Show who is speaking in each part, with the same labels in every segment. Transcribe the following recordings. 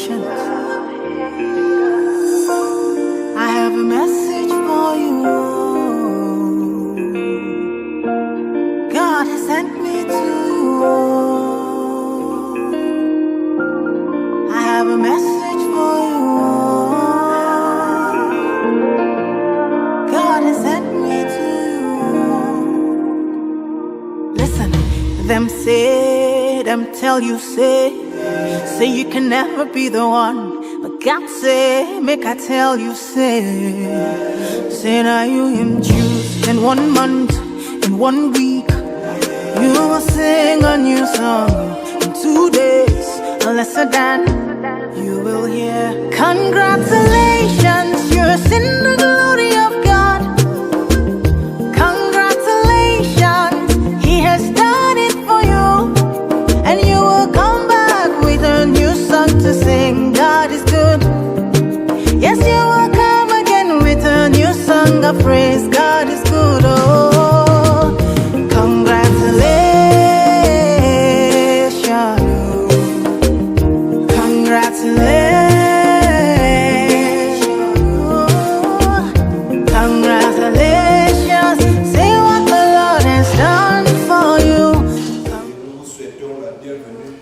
Speaker 1: patience. I have a message for you. God has sent me to you. I have a message for you. God has sent me to you. Listen, them say, them tell you, say you can never be the one. But God say, make I tell you, say now you him choose. In 1 month, in 1 week, you will sing a new song. In 2 days, lesser than, you will hear, congratulations, you're in the glory of God. Congratulations, He has done it for you. And you will come back with a new song to sing. God is good. Yes, you will come again with a new song of praise. God is good. Oh, congratulations. Congratulations. Congratulations. Say what the Lord has done for you.
Speaker 2: Nous vous souhaitons la bienvenue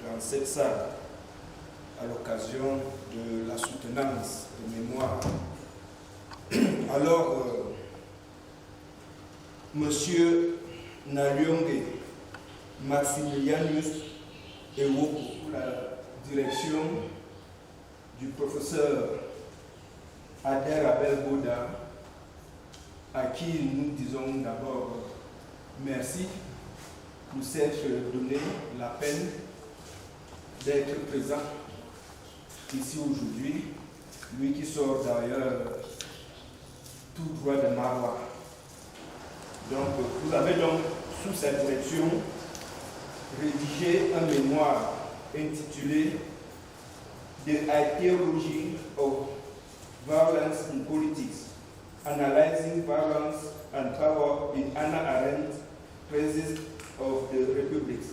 Speaker 2: dans cette salle à l'occasion de la soutenance de mémoire. Alors, Monsieur NALIONGE Maxmillianus EWOKO, pour la direction du professeur Oumarou, à qui nous disons d'abord merci pour s'être donné la peine d'être présent ici aujourd'hui, lui qui sort d'ailleurs tout droit de Marois. Donc, vous avez donc, sous sa direction, rédigé un mémoire intitulé The Aetiology of Violence in Politics, Analyzing Violence and Power in Arendt, Crisis of the Republics.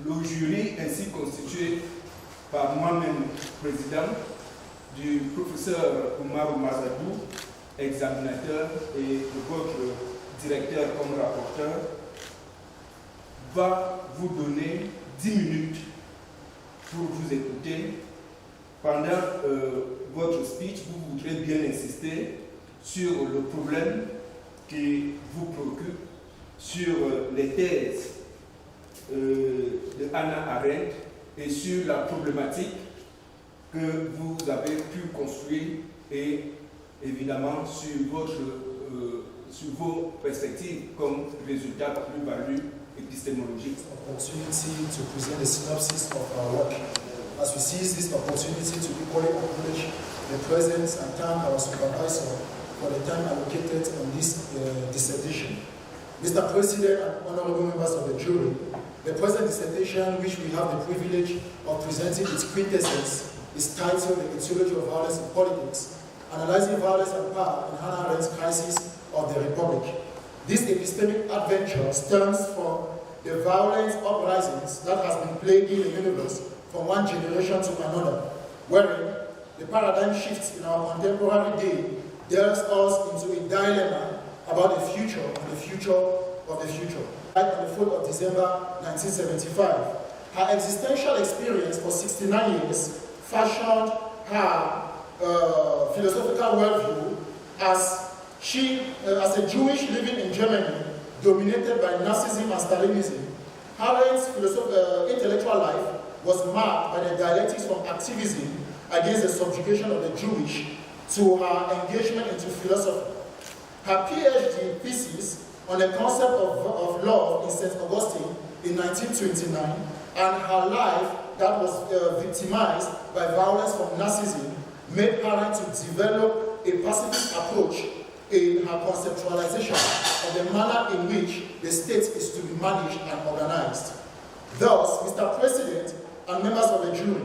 Speaker 2: Le jury ainsi constitué par moi-même, président, du professeur Oumarou Mazadou, examinateur, et de votre directeur comme rapporteur, va vous donner 10 minutes pour vous écouter. Pendant votre speech, vous voudrez bien insister sur le problème qui vous préoccupe, sur les thèses de Hannah Arendt et sur la problématique que vous avez pu construire et évidemment sur vos perspectives comme résultat plus-value épistémologique.
Speaker 3: Opportunity to present a synopsis of our work. As we seize this opportunity to equally acknowledge the presence and thank our supervisor for the time allocated on this dissertation. Mr. President and honorable members of the jury, the present dissertation, which we have the privilege of presenting its quintessence, is titled The Etiology of Violence in Politics, Analyzing Violence and Power in Hannah Arendt's Crisis of the Republic. This epistemic adventure stems from the violent uprisings that has been plaguing the universe from one generation to another, wherein the paradigm shifts in our contemporary day delves us into a dilemma about the future and the future of the future. On the 4th of December 1975, her existential experience for 69 years fashioned her philosophical worldview as a Jewish living in Germany dominated by Nazism and Stalinism. Arendt's intellectual life was marked by the dialectics from activism against the subjugation of the Jewish to her engagement into philosophy. Her Ph.D. thesis on the concept of love in St. Augustine in 1929 and her life that was victimized by violence from Nazism made Arendt to develop a pacifist approach in her conceptualization of the manner in which the state is to be managed and organized. Thus, Mr. President and members of the jury,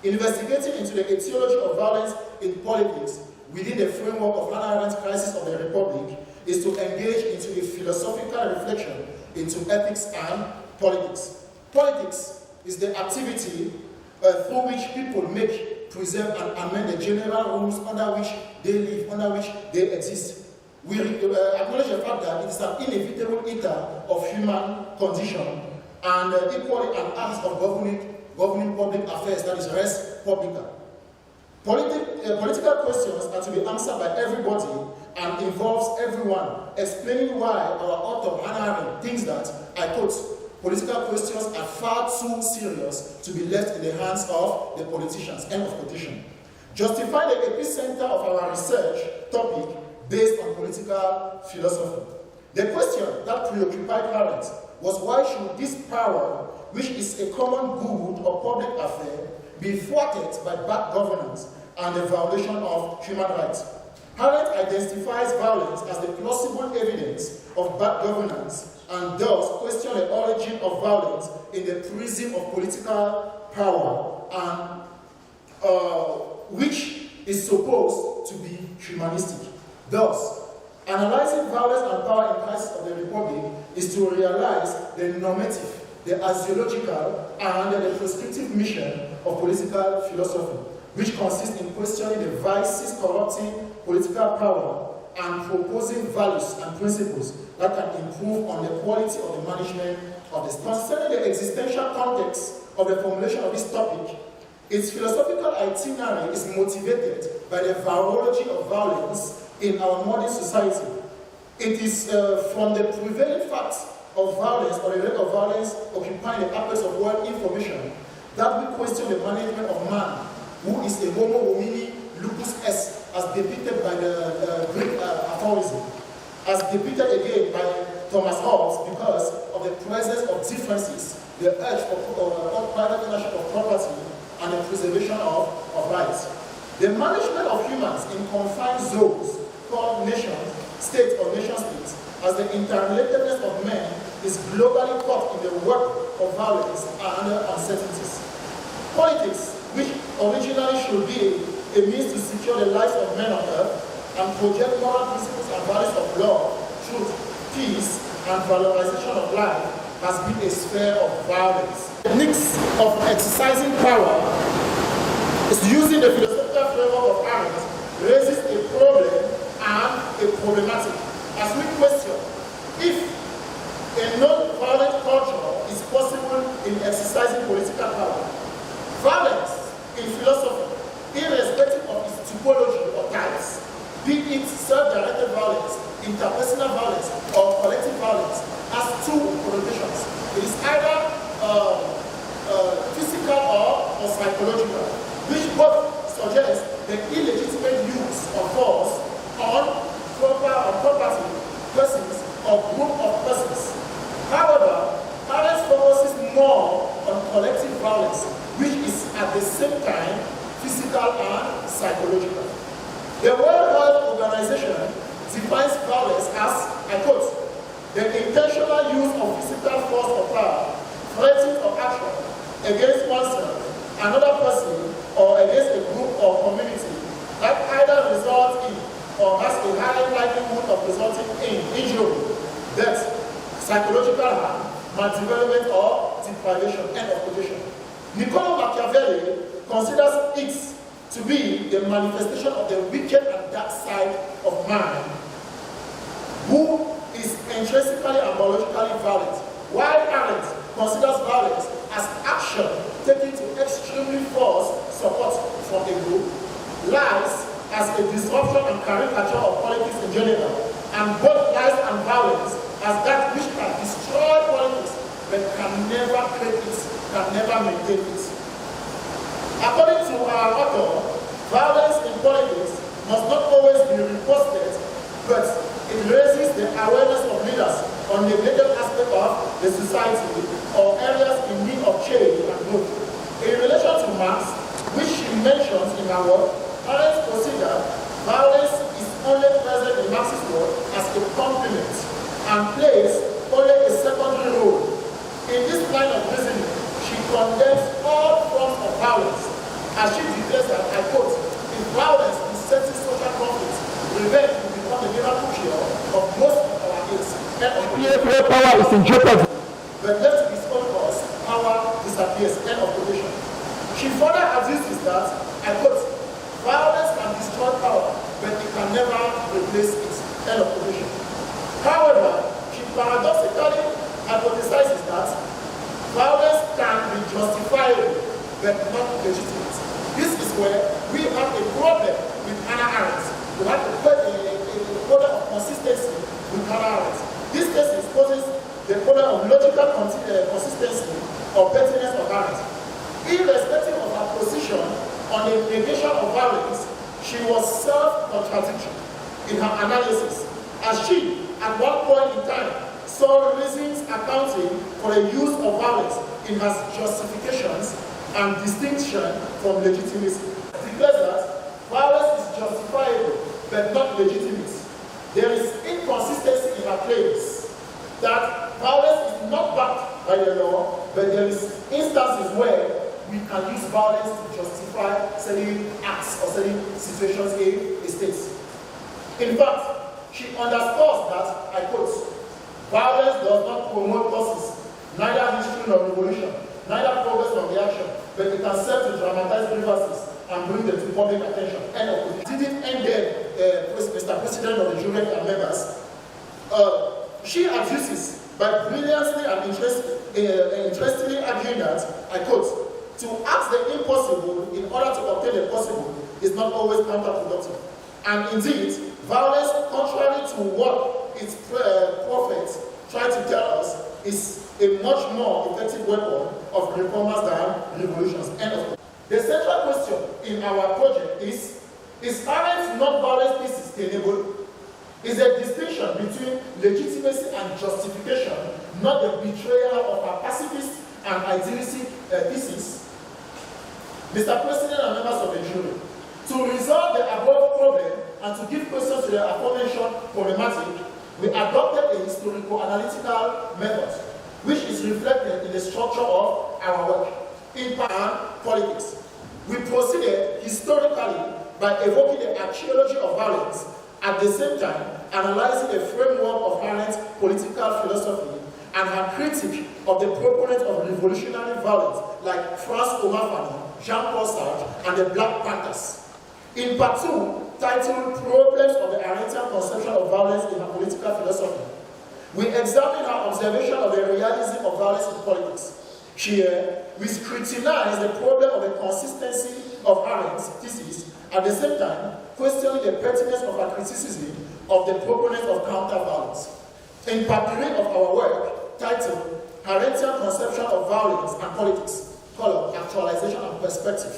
Speaker 3: investigating into the etiology of violence in politics within the framework of Hannah Arendt's Crisis of the Republic is to engage into a philosophical reflection into ethics and politics. Politics is the activity through which people make, preserve, and amend the general rules under which they live, under which they exist. We acknowledge the fact that it is an inevitable ether of human condition and equally an act of governing public affairs, that is res publica. Political questions are to be answered by everybody and involves everyone, explaining why our author Hannah Arendt thinks that, I quote, political questions are far too serious to be left in the hands of the politicians, end of quotation. Justify the epicenter of our research topic based on political philosophy. The question that preoccupied Arendt was why should this power, which is a common good or public affair, be thwarted by bad governance and the violation of human rights. Arendt identifies violence as the plausible evidence of bad governance and thus question the origin of violence in the prism of political power, and which is supposed to be humanistic. Thus, analyzing violence and power in crisis of the Republic is to realize the normative, the axiological, and the prescriptive mission of political philosophy, which consists in questioning the vices corrupting political power and proposing values and principles that can improve on the quality of the management of the state. Concerning the existential context of the formulation of this topic, its philosophical itinerary is motivated by the virology of violence in our modern society. It is from the prevailing facts of violence or the rate of violence occupying the apex of world information that we question the management of man, who is a homo homini lupus est, as depicted by the Greek aphorism, as depicted again by Thomas Hobbes, because of the presence of differences, the urge for private ownership of property, and the preservation of rights. The management of humans in confined zones called nations, states or nation-states, as the interrelatedness of men is globally caught in the web of violence and uncertainties. Politics, which originally should be a means to secure the lives of men on earth and project moral principles and values of love, truth, peace, and valorization of life, has been a sphere of violence. Techniques of exercising power is using the philosophical framework of Arendt raises a problem and a problematic, as we question if a non-violent culture is possible in exercising political power. Violence in philosophy, irrespective of its typology or types, be it self-directed violence, interpersonal violence, or collective violence, has two connotations. It is either physical or psychological, which both suggest the illegitimate use of force on property, persons, or group of persons. However, Arendt focuses more on collective violence, which is at the same time physical and psychological. The World Health Organization defines violence as, I quote, the intentional use of physical force or power, threatening or action against oneself, another person, or against a group or community that either results in or has a high likelihood of resulting in injury, death, psychological harm, maldevelopment, or deprivation, end of quotation. Niccolo Machiavelli considers it to be the manifestation of the wicked and dark side of man, who is intrinsically and biologically violent, while Arendt considers violence as action taken to extremely force support from a group, lies as a disruption and caricature of politics in general, and both lies and violence as that which can destroy politics but can never create it, can never maintain it. According to our author, violence in politics must not always be riposted, but it raises the awareness of leaders on the negative aspect of the society or areas in need of change and growth. In relation to Marx, which she mentions in her work, Arendt considers violence is only present in Marx's work as a complement and plays only a secondary role. In this line of reasoning, she condemns all forms of violence, as she declares that, I quote, if violence is setting social conflicts, revenge will become the miracle cure of most of our ills. Where power is in jeopardy. But left to its own cause, power disappears. End of quotation. She further argues that, I quote, violence can destroy power, but it can never replace it. End of quotation. However, she paradoxically hypothesizes that violence can be justifiable, but not legitimate. This is where we have a problem with Hannah Arendt. We have a problem of consistency with Hannah Arendt. This case exposes the problem of logical consistency or pertinence of Arendt. Irrespective of her position on the negation of violence, she was self-contradictory in her analysis, as she, at one point in time, saw reasons accounting for the use of violence in her justifications and distinction from legitimacy. It declares that violence is justifiable but not legitimate. There is inconsistency in her claims that violence is not backed by the law, but there is instances where we can use violence to justify certain acts or certain situations in a state. In fact, she underscores that, I quote, violence does not promote causes, neither history nor revolution, neither progress nor reaction, but it can serve to dramatize grievances and bring them to public attention. End of quote. It didn't end there, Mr. President of the jury and members. She abuses by brilliantly and interestingly arguing that, I quote, to ask the impossible in order to obtain the possible is not always counterproductive. And indeed, violence, contrary to what its prophets try to tell us, is a much more effective weapon of reformers than revolutions. End of. The central question in our project is Arendt's non-violence piece sustainable? Is a distinction between legitimacy and justification, not the betrayal of our pacifist and idealistic thesis. Mr. President and members of the jury, to resolve the above problem and to give questions to the aforementioned problematic, we adopted a historico-analytical method, which is reflected in the structure of our work. In politics, we proceeded historically by evoking the aetiology of violence, at the same time analyzing the framework of Arendt's political philosophy and her critique of the proponents of revolutionary violence like Professor Oumarou Mazadou, Jean-Paul Sartre, and the Black Panthers. In part 2, titled Problems of the Arendtian Conception of Violence in her Political Philosophy, we examine her observation of the realism of violence in politics. Here, we scrutinize the problem of the consistency of Arendt's thesis, at the same time questioning the pertinence of her criticism of the proponents of counter-violence. In part 3 of our work, titled Arendtian Conception of Violence and Politics, called Actualization and Perspective,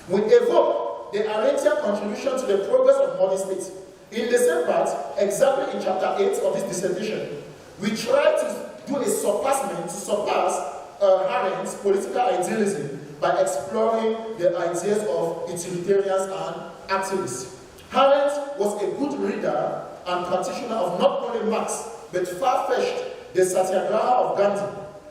Speaker 3: we evoke the Arendtian contribution to the progress of modern states. In the same part, exactly in chapter 8 of this dissertation, we try to do a surpass Arendt's political idealism by exploring the ideas of utilitarians and activists. Arendt was a good reader and practitioner of not only Marx, but far-fetched the Satyagraha of Gandhi,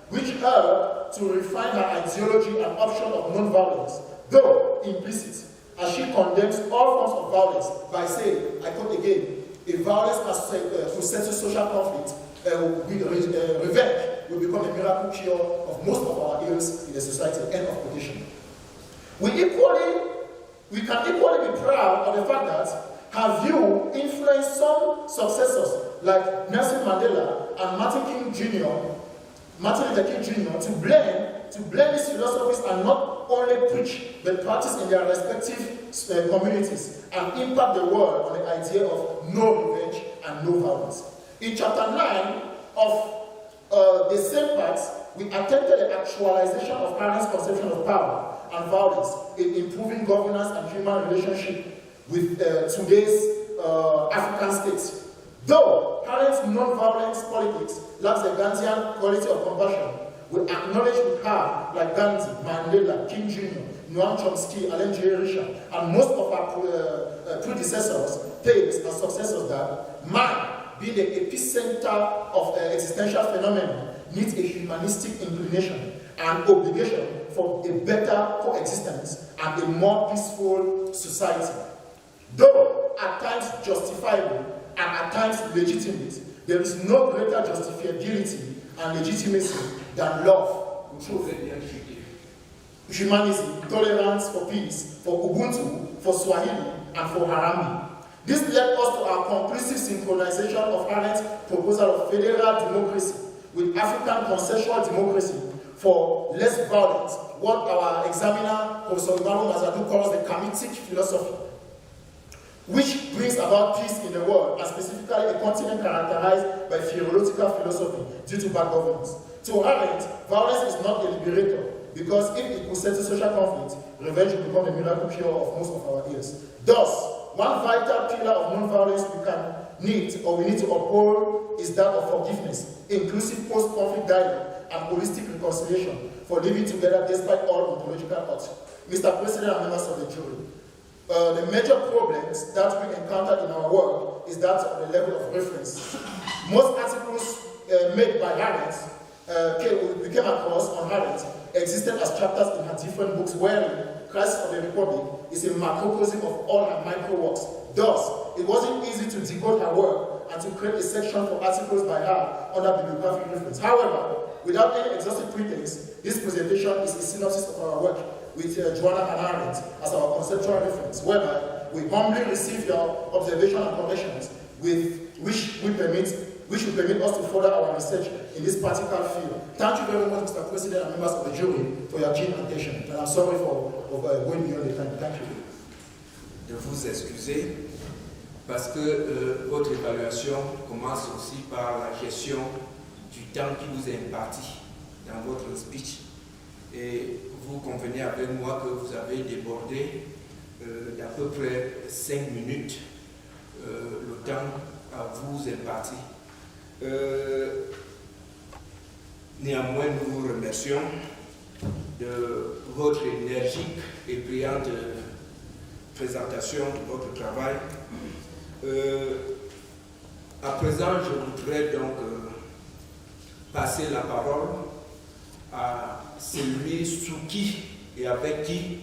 Speaker 3: which helped to refine her ideology and option of non-violence, though implicit, as she condemns all forms of violence by saying, I quote again, a violence to settle social conflict, revenge will become a miracle cure of most of our ills in the society. End of quotation. We can equally be proud of the fact that her view influenced some successors like Nelson Mandela and Martin Luther King Jr. to blend these philosophies and not only preach but practice in their respective communities and impact the world on the idea of no revenge and no violence. In chapter 9 of the same part, we attempted the actualization of Arendt's conception of power and violence in improving governance and human relationship with today's African states. Though Arendt's non-violence politics lacks the Gandhian quality of compassion, we acknowledge with her, like Gandhi, Mandela, King Jr., Noam Chomsky, Alain Richard, and most of our predecessors, tapes, and successors that man, being the epicenter of existential phenomena, needs a humanistic inclination and obligation for a better coexistence and a more peaceful society. Though at times justifiable and at times legitimate, there is no greater justifiability and legitimacy than love, truth. humanism, tolerance, for peace, for Ubuntu, for Swahili, and for Harambee. This led us to our conclusive synchronization of Arendt's proposal of federal democracy with African consensual democracy for less violence, what our examiner, Professor Oumarou Mazadou, calls the Kamitic philosophy, which brings about peace in the world, and specifically a continent characterized by fearolotical philosophy due to bad governance. To Arendt, violence is not a liberator, because if it could settle social conflict, revenge will become the miracle cure of most of our ears. Thus, one vital pillar of non-violence we need to uphold is that of forgiveness, inclusive post-conflict dialogue, and holistic reconciliation for living together despite all ontological odds. Mr. President and members of the jury, the major problems that we encounter in our work is that of the level of reference. Most articles made by Arendt, we came across on Arendt, existed as chapters in her different books, wherein Crisis of the Republic is a macrocosm of all her micro works. Thus, it wasn't easy to decode her work and to create a section for articles by her under bibliographic reference. However, without any exhaustive pretense, this presentation is a synopsis of our work with Joanna and Arendt as our conceptual reference, whereby we humbly receive your observation and corrections with which will permit us to further our research in this particular field. Thank you very much, Mr. President and members of the jury, for your keen attention. And I'm sorry for going beyond the time. Thank you.
Speaker 2: De vous excuser parce que votre évaluation commence aussi par la gestion du temps qui vous est imparti dans votre speech. Et vous convenez avec moi que vous avez débordé d'à peu près 5 minutes le temps à vous imparti. Néanmoins, nous vous remercions de votre énergique et brillante présentation de votre travail. À présent, je voudrais donc passer la parole à celui sous qui et avec qui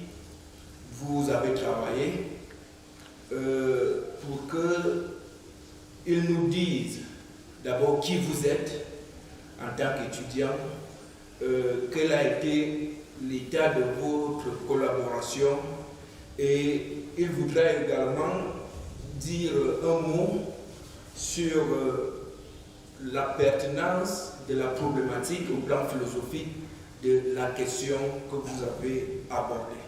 Speaker 2: vous avez travaillé pour qu'il nous dise d'abord qui vous êtes en tant qu'étudiant, quel a été l'état de votre collaboration, et il voudrait également dire un mot sur la pertinence de la problématique au plan philosophique de la question que vous avez abordée.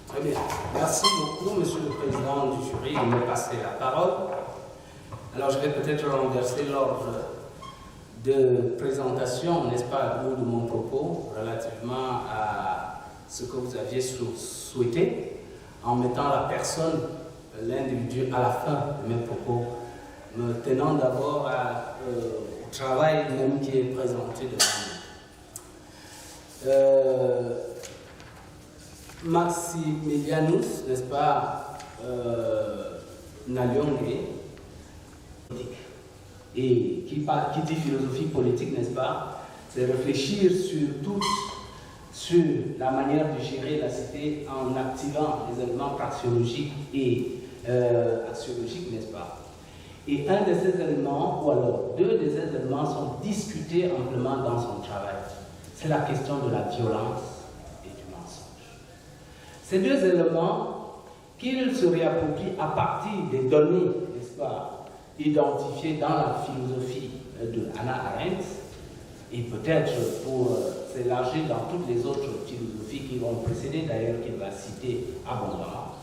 Speaker 4: Très bien. Merci beaucoup, Monsieur le Président du jury, de me passer la parole. Alors, je vais peut-être renverser l'ordre de présentation, n'est-ce pas, ou de mon propos, relativement à ce que vous aviez souhaité, en mettant la personne, l'individu, à la fin de mes propos, me tenant d'abord au travail même qui est présenté devant nous. Maxmillianus, n'est-ce pas, NALIONGE, et qui dit philosophie politique, n'est-ce pas, c'est réfléchir sur la manière de gérer la cité en activant les éléments praxéologiques et axiologiques, n'est-ce pas. Et un de ces éléments, ou alors deux de ces éléments sont discutés amplement dans son travail. C'est la question de la violence et du mensonge. Ces deux éléments qu'il se réapproprie à partir des données, n'est-ce pas, identifiées dans la philosophie de Hannah Arendt, et peut-être pour s'élargir dans toutes les autres philosophies qui vont précéder, d'ailleurs qu'il va citer abondamment,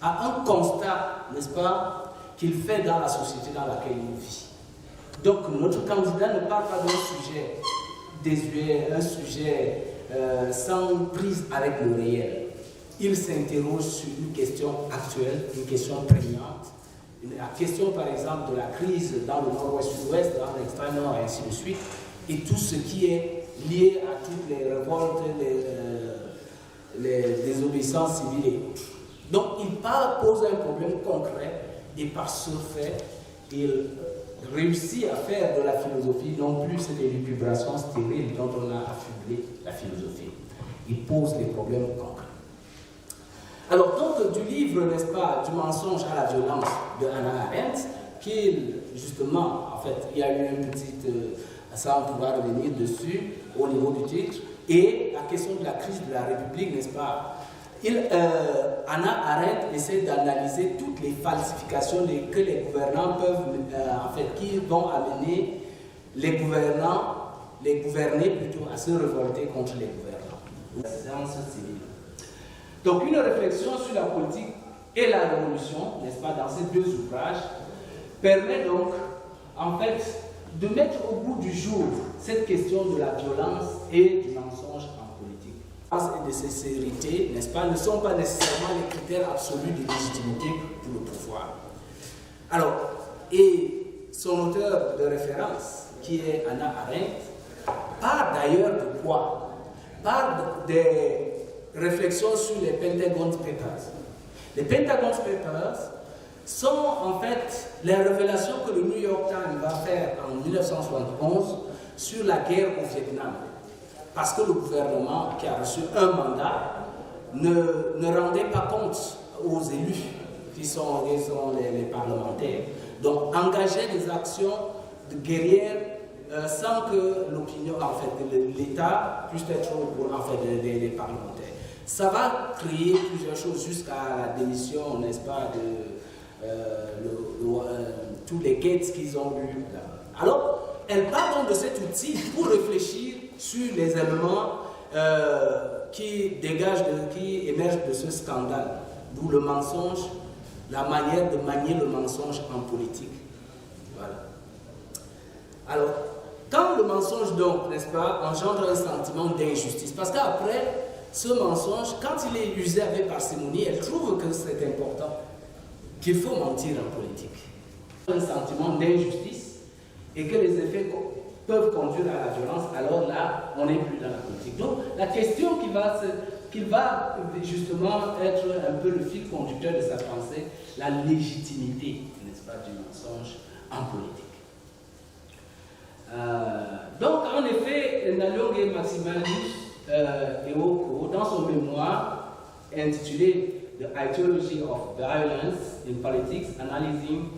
Speaker 4: à un constat, n'est-ce pas, qu'il fait dans la société dans laquelle il vit. Donc notre candidat ne parle pas d'un sujet désuet, un sujet sans prise avec le réel. Il s'interroge sur une question actuelle, une question prégnante, la question par exemple de la crise dans le nord-ouest-sud-ouest, dans l'extrême nord et ainsi de suite, et tout ce qui est lié à toutes les révoltes, les désobéissances civiles et autres. Donc il pose un problème concret, et par ce fait, il réussit à faire de la philosophie non plus cette élucubration stérile dont on a affublé la philosophie. Il pose les problèmes concrets. Alors donc du livre, n'est-ce pas, du mensonge à la violence de Hannah Arendt, qu'il justement, en fait, il y a eu une petite, sans pouvoir revenir dessus, au niveau du titre, et la question de la crise de la République, n'est-ce pas? Hannah Arendt essaie d'analyser toutes les falsifications que les gouvernants peuvent, qui vont amener les gouvernés plutôt à se révolter contre les gouvernants. Donc une réflexion sur la politique et la révolution, n'est-ce pas, dans ces deux ouvrages, permet donc, en fait, de mettre au bout du jour cette question de la violence et du mensonge en politique. Et de sincérité, n'est-ce pas, ne sont pas nécessairement les critères absolus de légitimité pour le pouvoir. Alors, et son auteur de référence, qui est Hannah Arendt, part d'ailleurs de quoi? Part des réflexions sur les Pentagon Papers. Les Pentagon Papers sont en fait les révélations que le New York Times va faire en 1971 sur la guerre au Vietnam. Parce que le gouvernement qui a reçu un mandat ne rendait pas compte aux élus qui sont les parlementaires. Donc engager des actions de guerrières sans que l'opinion, en fait, de l'État puisse être des parlementaires. Ça va créer plusieurs choses jusqu'à la démission, n'est-ce pas, de tous les gates qu'ils ont eus. Alors, elle part donc de cet outil pour réfléchir sur les éléments qui émergent de ce scandale, d'où le mensonge, la manière de manier le mensonge en politique. Voilà. Alors, quand le mensonge, donc, n'est-ce pas, engendre un sentiment d'injustice, parce qu'après, ce mensonge, quand il est usé avec parcimonie, elle trouve que c'est important, qu'il faut mentir en politique. Un sentiment d'injustice et que les effets peuvent conduire à la violence, alors là, on n'est plus dans la politique. Donc, la question qui va justement être un peu le fil conducteur de sa pensée, la légitimité, n'est-ce pas, du mensonge en politique. Donc, en effet, NALIONGE Maxmillianus EWOKO, dans son mémoire intitulé The Aetiology of Violence in Politics, Analysing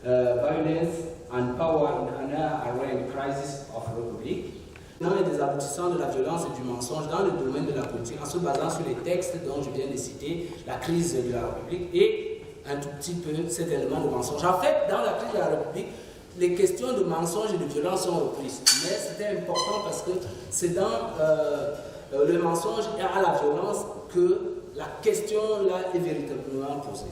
Speaker 4: Violence and Power in Hannah Arendt Crisis of Republic, dans les des aboutissants de la violence et du mensonge dans le domaine de la politique, en se basant sur les textes dont je viens de citer, la crise de la République et un tout petit peu cet élément de mensonge. En fait, dans la crise de la République, les questions de mensonge et de violence sont reprises. Mais c'était important parce que c'est dans le mensonge et à la violence que la question là est véritablement posée.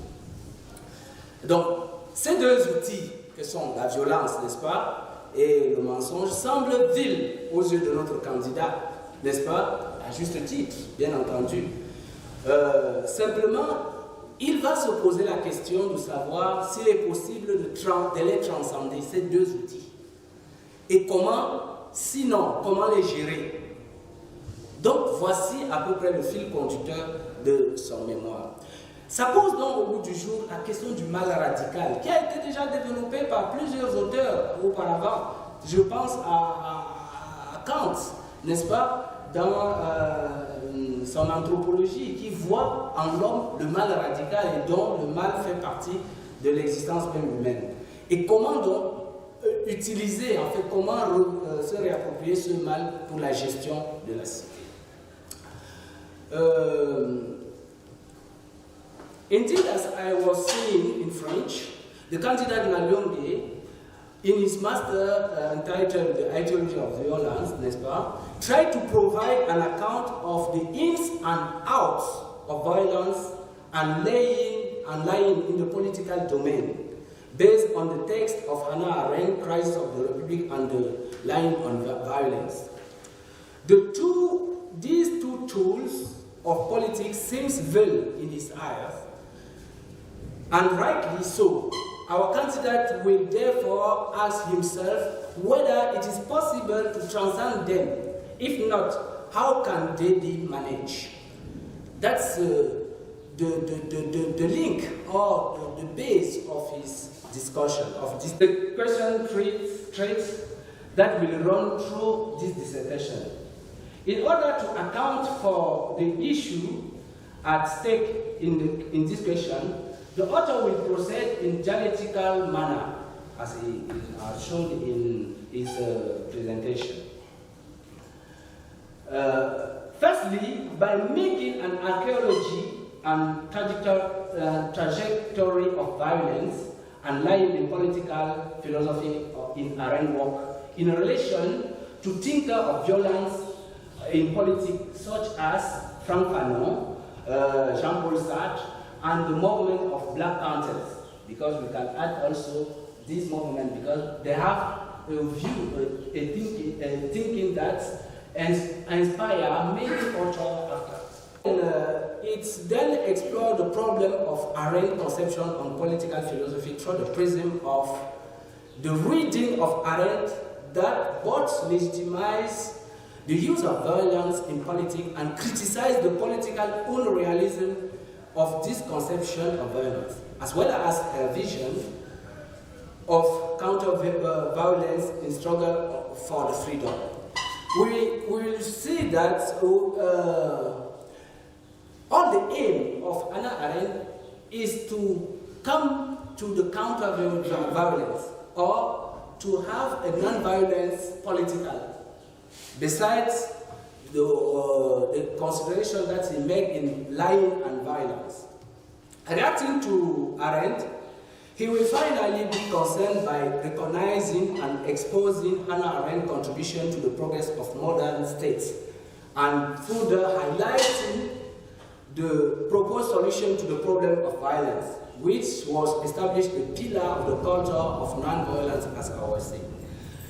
Speaker 4: Donc, ces deux outils que sont la violence, n'est-ce pas, et le mensonge semblent vils aux yeux de notre candidat, n'est-ce pas, à juste titre, bien entendu. Simplement, il va se poser la question de savoir s'il est possible de les transcender, ces deux outils. Et comment, sinon, comment les gérer. Donc, voici à peu près le fil conducteur de son mémoire. Ça pose donc au bout du jour la question du mal radical, qui a été déjà développé par plusieurs auteurs auparavant. Je pense à Kant, n'est-ce pas, dans son anthropologie, qui voit en l'homme le mal radical et dont le mal fait partie de l'existence même humaine. Et comment donc utiliser, en fait, comment se réapproprier ce mal pour la gestion de la cité. Indeed, as I was saying in French, the candidate NALIONGE, in his master entitled The Aetiology of Violence, n'est-ce pas, tried to provide an account of the ins and outs of violence and lying in the political domain, based on the text of Hannah Arendt, Crisis of the Republic, and the Lying on Violence. These two tools of politics seems veiled in his eyes, and rightly so. Our candidate will therefore ask himself whether it is possible to transcend them. If not, how can they be managed? That's the link or the base of his discussion. The question traits that will run through this dissertation. In order to account for the issue at stake in this question, the author will proceed in dialectical manner, as he showed in his presentation. Firstly, by making an archaeology and trajectory of violence and lying in political philosophy in Arendt work in relation to thinker of violence in politics such as Frank Fanon, Jean-Paul Sartre, and the movement of Black Panthers, because we can add also this movement because they have a view, a thinking that inspire many cultural after. It's then explored the problem of Arendt conception on political philosophy through the prism of the reading of Arendt that both legitimize the use of violence in politics and criticize the political unrealism of this conception of violence, as well as a vision of counter-violence in struggle for the freedom. We will see that all the aim of Hannah Arendt is to come to the counter-violence or to have a non-violence political. Besides the consideration that he made in lying and violence. Reacting to Arendt, he will finally be concerned by recognizing and exposing Hannah Arendt's contribution to the progress of modern states and further highlighting the proposed solution to the problem of violence, which was established a pillar of the culture of non-violence, as I was saying.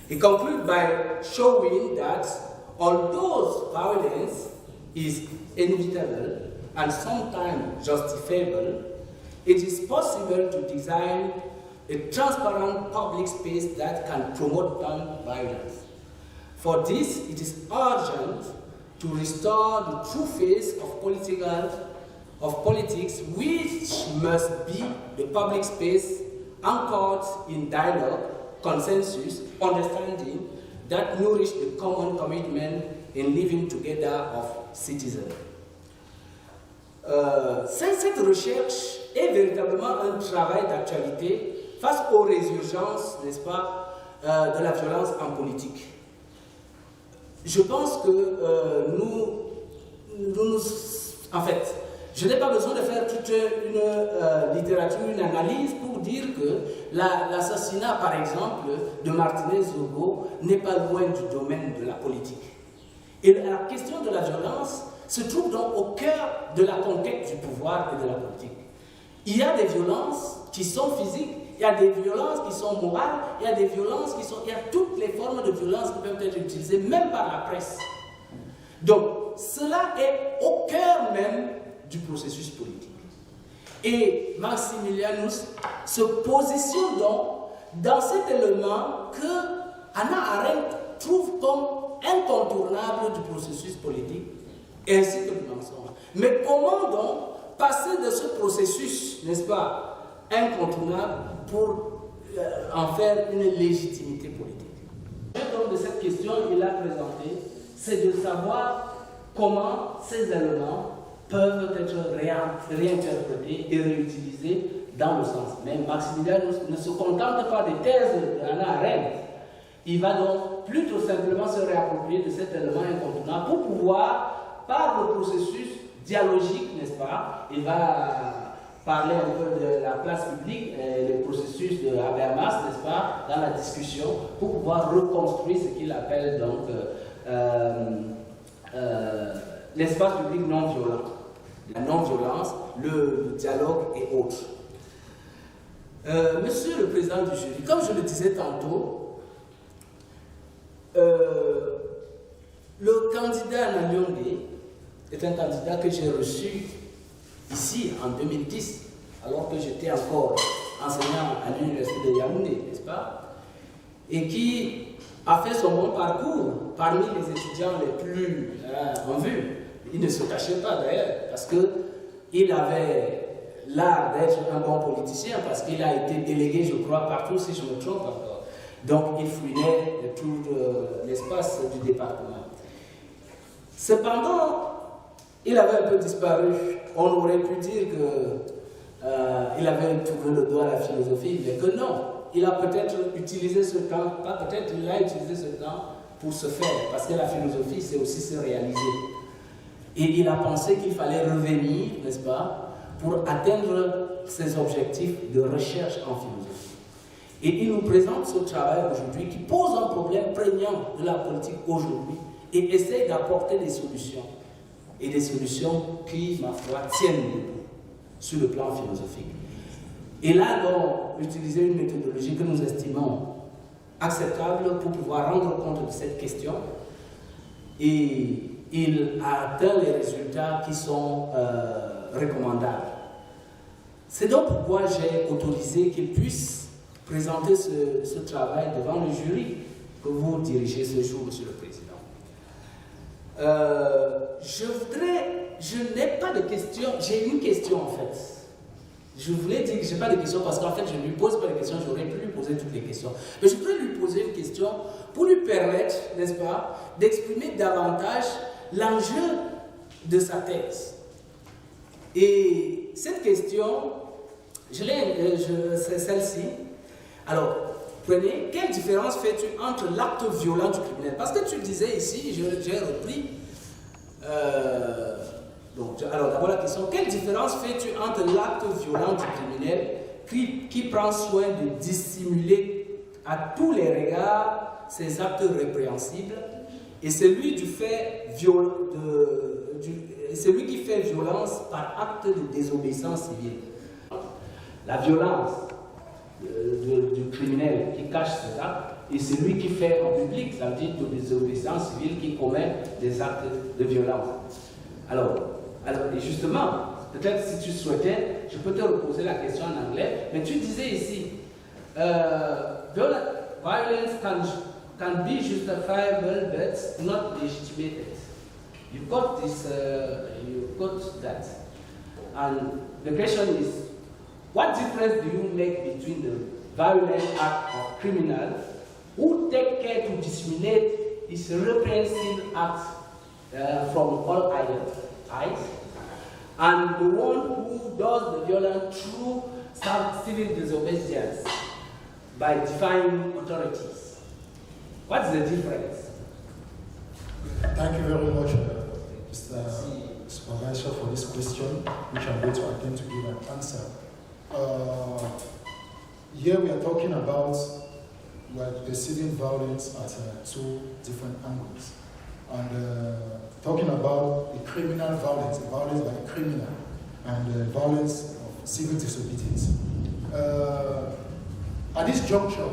Speaker 4: He concludes by showing that although violence is inevitable and sometimes justifiable, it is possible to design a transparent public space that can promote non-violence. For this, it is urgent to restore the true face of politics, which must be the public space anchored in dialogue, consensus, understanding that nourish the common commitment in living together of citizens. Cette recherche est véritablement un travail d'actualité face aux résurgences, n'est-ce pas, de la violence en politique. Je pense que en fait, je n'ai pas besoin de faire toute une littérature, une analyse pour dire que l'assassinat, par exemple, de Martinez-Zogo n'est pas loin du domaine de la politique. Et la question de la violence se trouve donc au cœur de la conquête du pouvoir et de la politique. Il y a des violences qui sont physiques, il y a des violences qui sont morales, il y a des violences qui sont... Il y a toutes les formes de violence qui peuvent être utilisées, même par la presse. Donc, cela est au cœur même du processus politique. Et Maxmillianus se positionne donc dans cet élément que Hannah Arendt trouve comme incontournable du processus politique, ainsi que du mensonge. Mais comment donc passer de ce processus, n'est-ce pas, incontournable pour en faire une légitimité politique? Donc de cette question qu'il a présentée, c'est de savoir comment ces éléments peuvent être réinterprétés et réutilisés dans le sens. Mais Maxmillian ne se contente pas des thèses de Hannah Arendt. Il va donc plutôt simplement se réapproprier de cet élément incontournable pour pouvoir, par le processus dialogique, n'est-ce pas, il va parler un peu de la place publique, le processus de Habermas, n'est-ce pas, dans la discussion, pour pouvoir reconstruire ce qu'il appelle donc l'espace public non violent. La non-violence, le dialogue et autres. Monsieur le président du jury, comme je le disais tantôt, le candidat NALIONGE est un candidat que j'ai reçu ici en 2010, alors que j'étais encore enseignant à l'université de Yaoundé, n'est-ce pas, et qui a fait son bon parcours parmi les étudiants les plus en vue. Il ne se cachait pas d'ailleurs, parce qu'il avait l'art d'être un bon politicien, parce qu'il a été délégué, je crois, partout, si je me trompe encore. Donc il fouinait tout l'espace du département. Cependant, il avait un peu disparu. On aurait pu dire qu'il avait tourné le doigt à la philosophie, mais que non. Il a peut-être utilisé ce temps, pas peut-être, il a utilisé ce temps pour se faire, parce que la philosophie, c'est aussi se réaliser. Et il a pensé qu'il fallait revenir, n'est-ce pas, pour atteindre ses objectifs de recherche en philosophie. Et il nous présente ce travail aujourd'hui qui pose un problème prégnant de la politique aujourd'hui et essaie d'apporter des solutions. Et des solutions qui, ma foi, tiennent debout sur le plan philosophique. Et là, donc, utiliser une méthodologie que nous estimons acceptable pour pouvoir rendre compte de cette question. Et il a atteint les résultats qui sont recommandables. C'est donc pourquoi j'ai autorisé qu'il puisse présenter ce travail devant le jury que vous dirigez ce jour, Monsieur le Président. Je n'ai pas de questions, j'ai une question en fait. Je voulais dire que je n'ai pas de questions parce qu'en fait je ne lui pose pas de questions, j'aurais pu lui poser toutes les questions. Mais je voudrais lui poser une question pour lui permettre, n'est-ce pas, d'exprimer davantage l'enjeu de sa thèse. Et cette question, c'est celle-ci. Alors, prenez, quelle différence fais-tu entre l'acte violent du criminel? Parce que tu disais ici, j'ai repris, alors d'abord la question, quelle différence fais-tu entre l'acte violent du criminel qui prend soin de dissimuler à tous les regards ses actes répréhensibles et celui qui fait violence par acte de désobéissance civile? La violence du criminel qui cache ses actes et celui qui fait en public, ça veut dire de désobéissance civile qui commet des actes de violence. Alors et justement, peut-être si tu souhaitais, je peux te reposer la question en anglais, mais tu disais ici, violence can be justifiable but not legitimated. You've got this, you've got that. And the question is, what difference do you make between the violent act of criminal who take care to dissimulate his reprehensible acts from all eyes, and the one who does the violence through civil disobedience by defying authorities? What's the difference?
Speaker 3: Thank you very much, Mr. Supervisor, for this question, which I'm going to attempt to give an answer. Here we are talking about perceiving violence at two different angles. And talking about a criminal violence, a violence by a criminal, and violence of civil disobedience. At this juncture,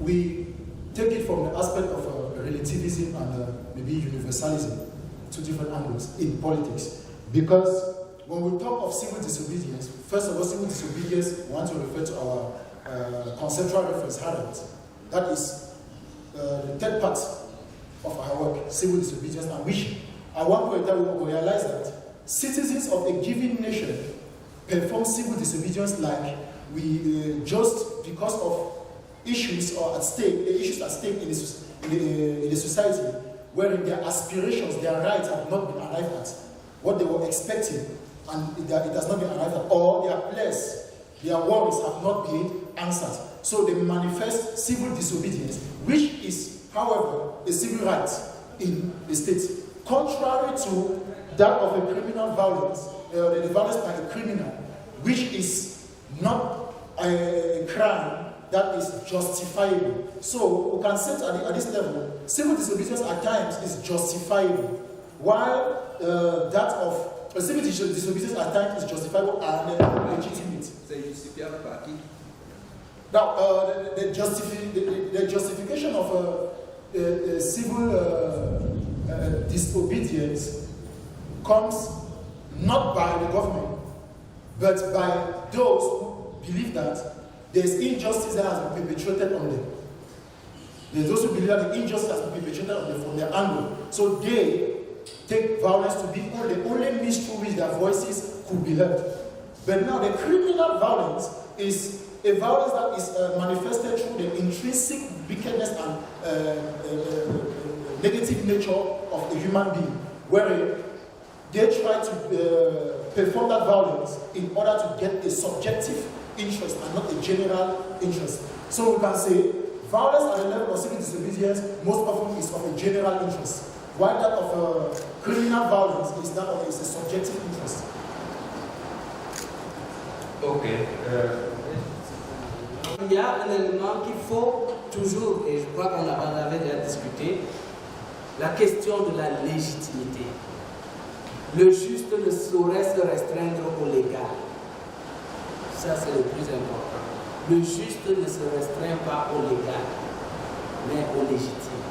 Speaker 3: we take it from the aspect of relativism and maybe universalism, two different angles in politics. Because when we talk of civil disobedience, first of all, civil disobedience, we want to refer to our conceptual reference, Arendt. That is the third part of our work, civil disobedience, and which at one point that we realize that citizens of a given nation perform civil disobedience like we just because of issues or at stake, issues at stake in the society, wherein their aspirations, their rights have not been arrived at, what they were expecting, and it has not been arrived at, or their place, their worries have not been answered. So they manifest civil disobedience, which is, however, a civil right in the state. Contrary to that of a criminal violence, the violence by a criminal, which is not a crime that is justifiable. So we can say at this level, civil disobedience at times is justifiable, while that of civil disobedience at times is justifiable and legitimate. Now, the justification of civil disobedience comes not by the government, but by those who believe that there is injustice that has been perpetrated on them. There are those who believe that the injustice has been perpetrated on them from their angle. So they take violence to be the only means through which their voices could be heard. But now the criminal violence is a violence that is manifested through the intrinsic wickedness and negative nature of a human being, where they try to perform that violence in order to get a subjective interest and not a general interest. So we can say Violence at the level of civil disobedience most often is of a general interest, while that of criminal violence is that of a subjective interest.
Speaker 2: Ok.
Speaker 4: Il y a un élément qu'il faut toujours, et je crois qu'on avait déjà discuté, la question de la légitimité. Le juste ne saurait se restreindre au légal. Ça, c'est le plus important. Le juste ne se restreint pas au légal, mais au légitime.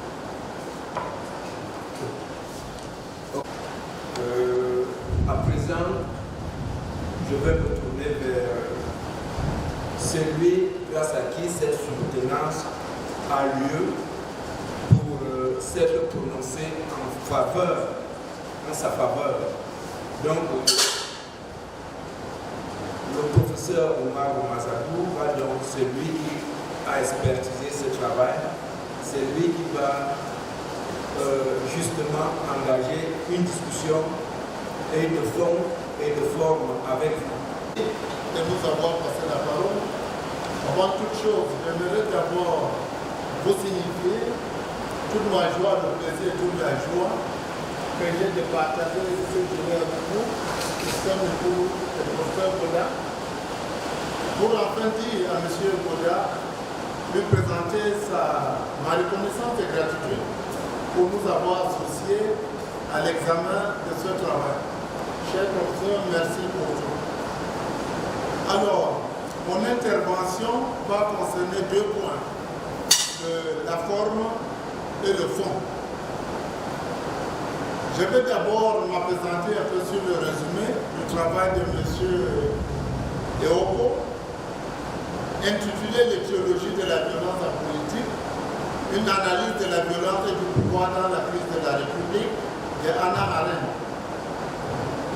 Speaker 2: À présent, je vais me tourner vers celui grâce à qui cette soutenance a lieu pour s'être prononcé en sa faveur. Donc, le professeur Oumarou Mazadou va donc, celui qui a expertisé ce travail, c'est lui qui va justement engager une discussion et de fond et de forme avec vous.
Speaker 5: De nous avoir passé la parole. Avant toute chose, j'aimerais d'abord vous signifier toute ma joie, le plaisir et toute la joie que j'ai de partager ce journée avec vous, comme pour le professeur Goda, pour enfin dire à M. Goda, lui présenter ma reconnaissance et gratitude pour nous avoir associés à l'examen de ce travail. Cher professeur, merci pour tout. Alors, mon intervention va concerner deux points, la forme et le fond. Je vais d'abord m'appesantir un peu sur le résumé du travail de M. EWOKO, intitulé L'étiologie de la violence en politique, une analyse de la violence et du pouvoir dans la crise de la République de Arendt.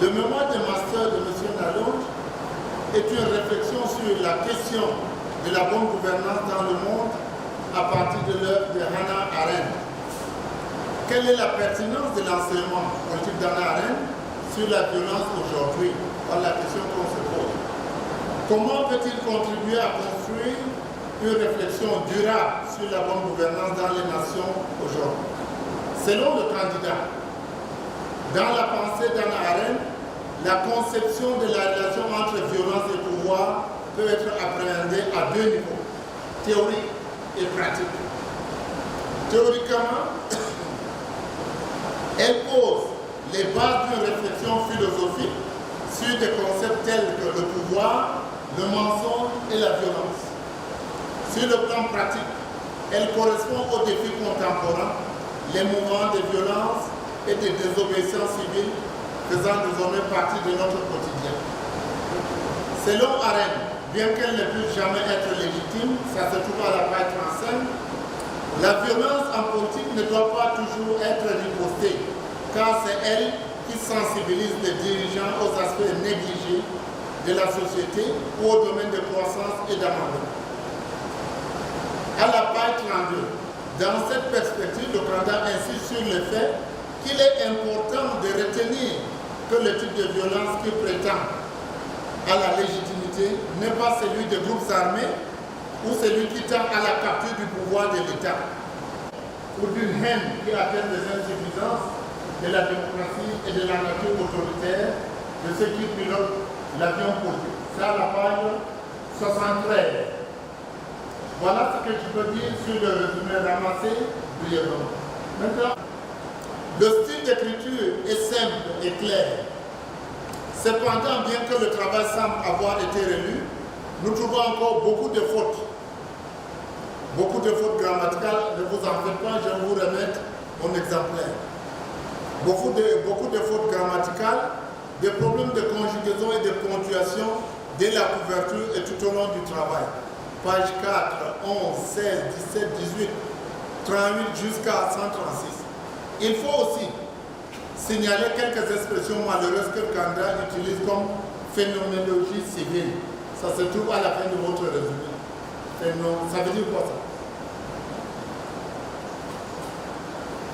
Speaker 5: Le mémoire de master de M. NALIONGE est une réflexion sur la question de la bonne gouvernance dans le monde à partir de l'œuvre de Arendt. Quelle est la pertinence de l'enseignement politique d'Arendt sur la violence aujourd'hui? Voilà la question qu'on se pose. Comment peut-il contribuer à construire une réflexion durable sur la bonne gouvernance dans les nations aujourd'hui? Selon le candidat, dans la pensée d'Arendt, la conception de la relation entre violence et pouvoir peut être appréhendée à deux niveaux, théorique et pratique. Théoriquement, elle pose les bases d'une réflexion philosophique sur des concepts tels que le pouvoir, le mensonge et la violence. Sur le plan pratique, elle correspond aux défis contemporains, les mouvements de violence et de désobéissance civile faisant désormais partie de notre quotidien. Selon Arendt, bien qu'elle ne puisse jamais être légitime, ça se trouve à la page 35, la violence en politique ne doit pas toujours être ripostée, car c'est elle qui sensibilise les dirigeants aux aspects négligés de la société ou au domaine de croissance et d'amendement. À la page 32, dans cette perspective, le candidat insiste sur le fait qu'il est important de retenir que le type de violence qui prétend à la légitimité n'est pas celui de groupes armés ou celui qui tend à la capture du pouvoir de l'État ou d'une haine qui atteint les insuffisances de la démocratie et de la nature autoritaire de ceux qui pilotent l'avion politique. C'est à la page 73. Voilà ce que je peux dire sur le résumé ramassé brièvement. Maintenant, le style d'écriture est simple et clair. Cependant, bien que le travail semble avoir été relu, nous trouvons encore beaucoup de fautes. Beaucoup de fautes grammaticales, ne vous en faites pas, je vais vous remettre mon exemplaire. Beaucoup de fautes grammaticales, des problèmes de conjugaison et de ponctuation dès la couverture et tout au long du travail. Page 4, 11, 16, 17, 18, 38 jusqu'à 136. Il faut aussi signaler quelques expressions malheureuses que le candidat utilise comme phénoménologie civile. Ça se trouve à la fin de votre résumé. Ça veut dire quoi ça?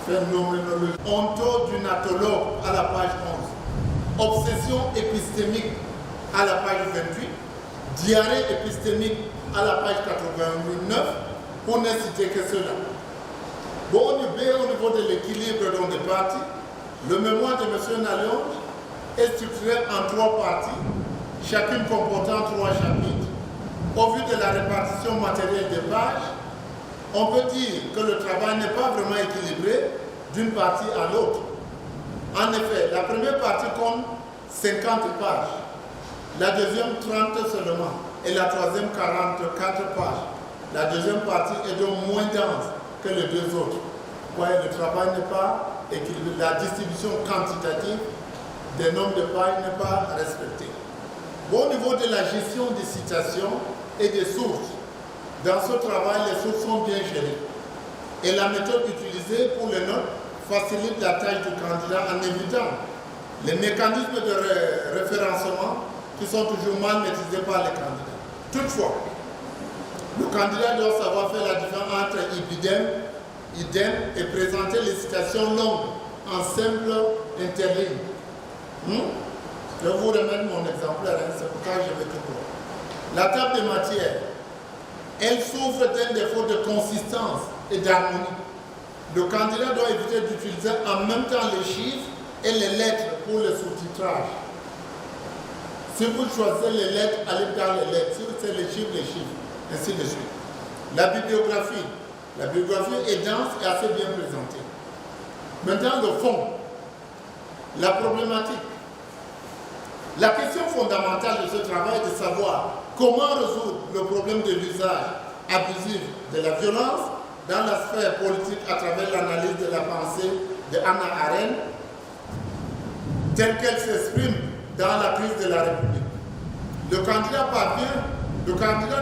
Speaker 5: Phénoménologie. Ontological à la page 11. Obsession épistémique à la page 28. Diarrhée épistémique à la page 89. pour ne citer que cela. Bon, au niveau de l'équilibre des parties, le mémoire de M. NALIONGE est structuré en 3 parties, chacune comportant 3 chapitres. Au vu de la répartition matérielle des pages, on peut dire que le travail n'est pas vraiment équilibré d'une partie à l'autre. En effet, la première partie compte 50 pages, la deuxième 30 seulement, et la troisième 44 pages. La deuxième partie est donc moins dense que les 2 autres. Ouais, le travail n'est pas équilibré. La distribution quantitative des nombres de pages n'est pas respectée. Bon, au niveau de la gestion des citations et des sources, dans ce travail, les sources sont bien gérées. Et la méthode utilisée pour les notes facilite la tâche du candidat en évitant les mécanismes de référencement qui sont toujours mal maîtrisés par les candidats. Toutefois, le candidat doit savoir faire la différence entre idem et présenter les citations longues en simple interligne. Je vais vous remettre mon exemplaire, c'est pourquoi je vais tout voir. La table des matières, elle souffre d'un défaut de consistance et d'harmonie. Le candidat doit éviter d'utiliser en même temps les chiffres et les lettres pour le sous-titrage. Si vous choisissez les lettres, allez dans les lettres. Si c'est les chiffres, ainsi de suite. La bibliographie est dense et assez bien présentée. Maintenant, le fond, la problématique. La question fondamentale de ce travail est de savoir comment résoudre le problème de l'usage abusif de la violence dans la sphère politique à travers l'analyse de la pensée de Hannah Arendt, telle qu'elle s'exprime dans la crise de la République. Le candidat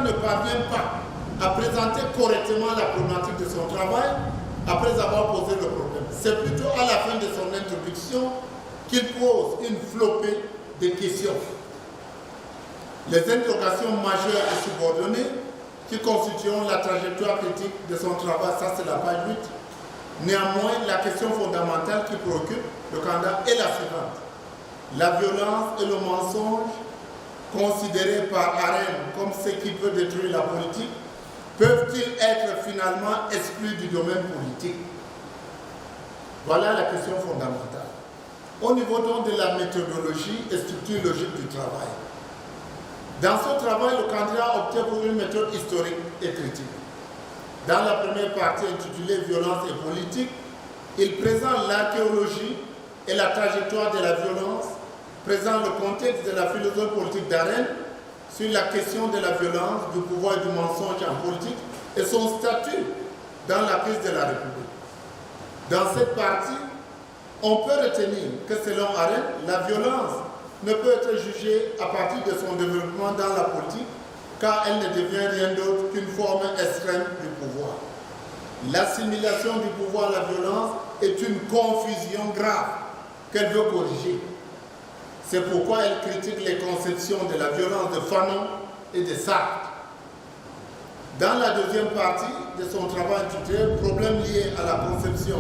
Speaker 5: ne parvient pas à présenter correctement la problématique de son travail après avoir posé le problème. C'est plutôt à la fin de son introduction qu'il pose une flopée de questions. Les interrogations majeures et subordonnées qui constitueront la trajectoire critique de son travail, ça c'est la page 8. Néanmoins, la question fondamentale qui préoccupe le candidat est la suivante. La violence et le mensonge, considérés par Arendt comme ce qui peut détruire la politique, peuvent-ils être finalement exclus du domaine politique? Voilà la question fondamentale. Au niveau donc de la méthodologie et structure logique du travail. Dans ce travail, le candidat a opté pour une méthode historique et critique. Dans la première partie intitulée « Violence et politique », il présente l'archéologie et la trajectoire de la violence, présente le contexte de la philosophie politique d'Arendt sur la question de la violence, du pouvoir et du mensonge en politique et son statut dans la crise de la République. Dans cette partie, on peut retenir que selon Arendt, la violence ne peut être jugée à partir de son développement dans la politique car elle ne devient rien d'autre qu'une forme extrême du pouvoir. L'assimilation du pouvoir à la violence est une confusion grave qu'elle veut corriger. C'est pourquoi elle critique les conceptions de la violence de Fanon et de Sartre. Dans la deuxième partie de son travail intitulé « Problèmes liés à la conception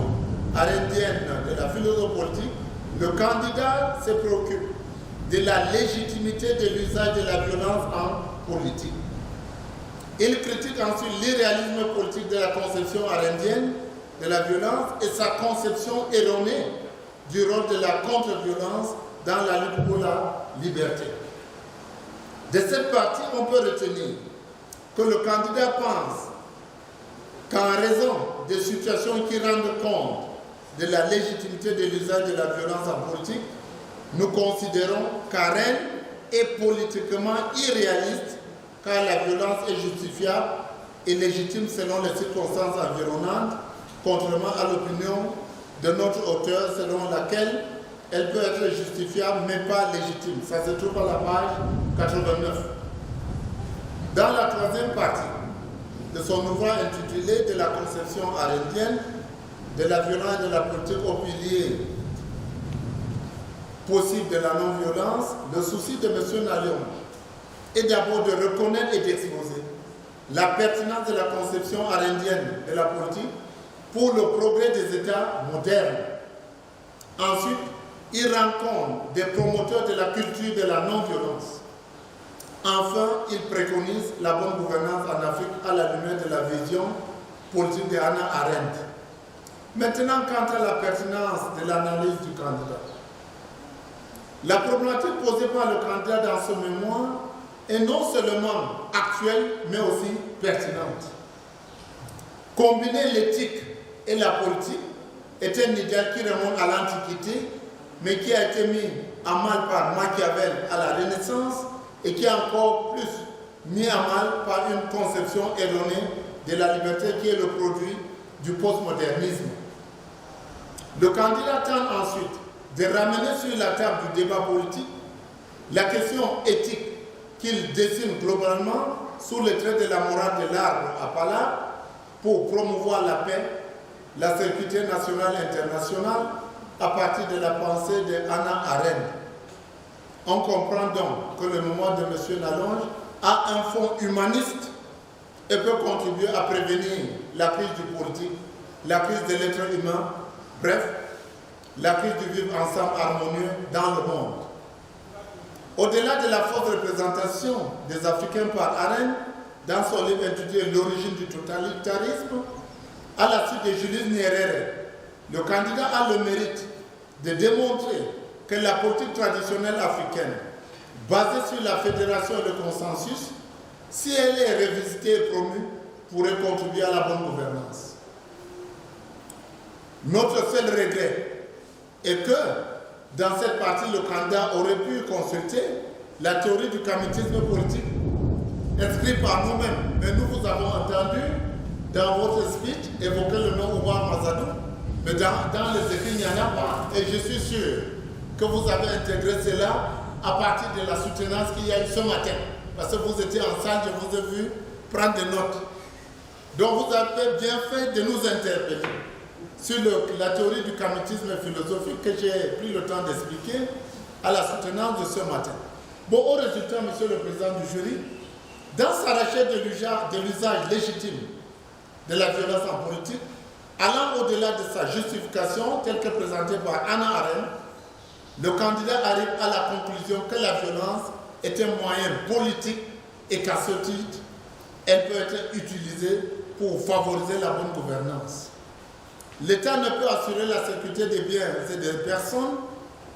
Speaker 5: arendtienne de la philosophie politique », le candidat se préoccupe de la légitimité de l'usage de la violence en politique. Il critique ensuite l'irréalisme politique de la conception arendtienne de la violence et sa conception erronée du rôle de la contre-violence dans la lutte pour la liberté. De cette partie, on peut retenir que le candidat pense qu'en raison des situations qui rendent compte de la légitimité de l'usage de la violence en politique, nous considérons qu'Arendt est politiquement irréaliste car la violence est justifiable et légitime selon les circonstances environnantes, contrairement à l'opinion de notre auteur selon laquelle elle peut être justifiable mais pas légitime. Ça se trouve à la page 89. Dans la troisième partie de son ouvrage intitulé « De la conception arendtienne de la violence et de la politique au pilier possible de la non-violence », le souci de M. NALIONGE est d'abord de reconnaître et d'exposer la pertinence de la conception arendtienne de la politique pour le progrès des États modernes. Ensuite, il rencontre des promoteurs de la culture de la non-violence. Enfin, il préconise la bonne gouvernance en Afrique à la lumière de la vision politique de Hannah Arendt. Maintenant, quant à la pertinence de l'analyse du candidat. La problématique posée par le candidat dans ce mémoire est non seulement actuelle, mais aussi pertinente. Combiner l'éthique et la politique est un idéal qui remonte à l'Antiquité, mais qui a été mis à mal par Machiavel à la Renaissance et qui est encore plus mis à mal par une conception erronée de la liberté qui est le produit du postmodernisme. Le candidat tente ensuite de ramener sur la table du débat politique la question éthique qu'il dessine globalement sous le trait de la morale de l'arbre à palabre pour promouvoir la paix, la sécurité nationale et internationale à partir de la pensée de Hannah Arendt. On comprend donc que le mémoire de M. NALIONGE a un fond humaniste et peut contribuer à prévenir la crise du politique, la crise de l'être humain, bref, la crise du vivre ensemble harmonieux dans le monde. Au-delà de la fausse représentation des Africains par Arendt, dans son livre intitulé « L'origine du totalitarisme », à la suite de Julius Nyerere, le candidat a le mérite de démontrer que la politique traditionnelle africaine, basée sur la fédération et le consensus, si elle est revisitée et promue, pourrait contribuer à la bonne gouvernance. Notre seul regret est que, dans cette partie, le candidat aurait pu consulter la théorie du kamitisme politique, inscrite par nous-mêmes. Mais nous vous avons entendu, dans votre speech, évoquer le nom Oumarou Mazadou, mais dans les écrits, il n'y en a pas. Et je suis sûr que vous avez intégré cela à partir de la soutenance qu'il y a eu ce matin. Parce que vous étiez en salle, je vous ai vu prendre des notes. Donc vous avez bien fait de nous interpeller sur la théorie du kamitisme philosophique que j'ai pris le temps d'expliquer à la soutenance de ce matin. Bon, au résultat, monsieur le président du jury, dans sa recherche de l'usage légitime de la violence en politique, allant au-delà de sa justification telle que présentée par Hannah Arendt, le candidat arrive à la conclusion que la violence est un moyen politique et qu'à ce titre, elle peut être utilisée pour favoriser la bonne gouvernance. L'État ne peut assurer la sécurité des biens et des personnes,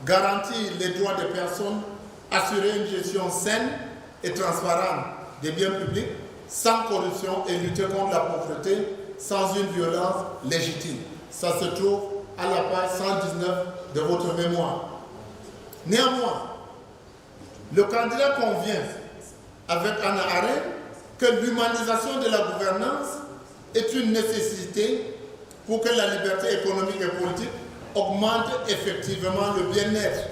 Speaker 5: garantir les droits des personnes, assurer une gestion saine et transparente des biens publics, sans corruption et lutter contre la pauvreté, sans une violence légitime. Ça se trouve à la page 119 de votre mémoire. Néanmoins, le candidat convient avec Hannah Arendt que l'humanisation de la gouvernance est une nécessité pour que la liberté économique et politique augmente effectivement le bien-être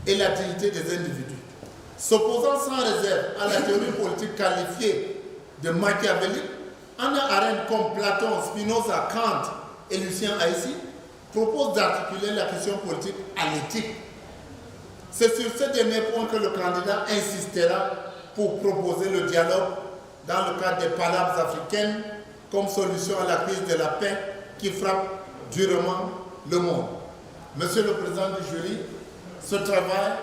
Speaker 5: et la dignité des individus. S'opposant sans réserve à la théorie politique qualifiée de machiavélique, Hannah Arendt, comme Platon, Spinoza, Kant et Lucien Haïssi, propose d'articuler la question politique à l'éthique. C'est sur ce dernier point que le candidat insistera pour proposer le dialogue dans le cadre des palabres africaines comme solution à la crise de la paix qui frappe durement le monde. Monsieur le président du jury, ce travail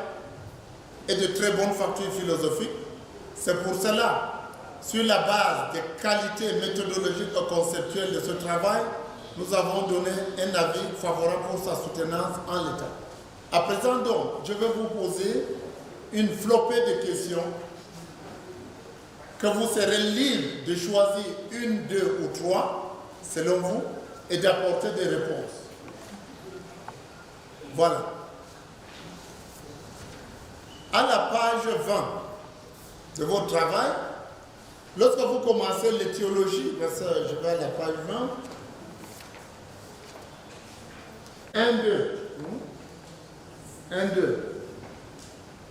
Speaker 5: est de très bonne facture philosophique. C'est pour cela, sur la base des qualités méthodologiques et conceptuelles de ce travail, nous avons donné un avis favorable pour sa soutenance en l'état. À présent donc, je vais vous poser une flopée de questions que vous serez libre de choisir une, deux ou trois, selon vous, et d'apporter des réponses. Voilà. À la page 20 de votre travail, lorsque vous commencez l'étiologie, parce que je vais à la page 20, 1, 2. 1, 2.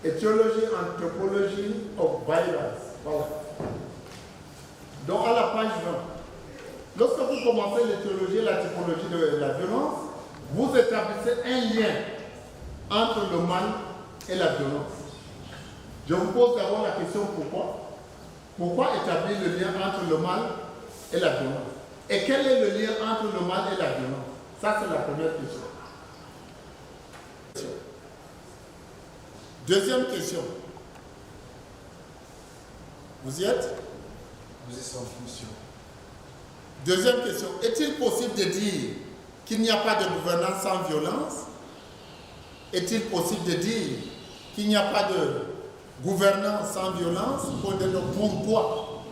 Speaker 5: Etiology, anthropology of violence. Voilà. Donc à la page 20, lorsque vous commencez l'étiologie et la typologie de la violence, vous établissez un lien entre le mal et la violence. Je vous pose d'abord la question pourquoi. Pourquoi établir le lien entre le mal et la violence? Et quel est le lien entre le mal et la violence? Ça, c'est la première question. Deuxième question. Vous y êtes?
Speaker 3: Vous êtes sans fonction.
Speaker 5: Deuxième question, est-il possible de dire qu'il n'y a pas de gouvernance sans violence? Est-il possible de dire qu'il n'y a pas de gouvernance sans violence? Pourquoi?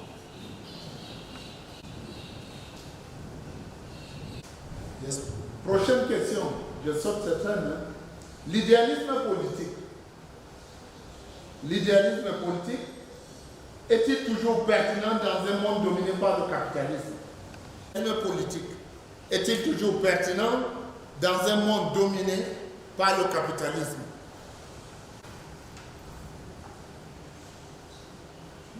Speaker 3: Yes.
Speaker 5: Prochaine question, je saute certaines. L'idéalisme politique. L'idéalisme politique est-il toujours pertinent dans un monde dominé par le capitalisme? L'idéalisme politique est-il toujours pertinent dans un monde dominé par le capitalisme?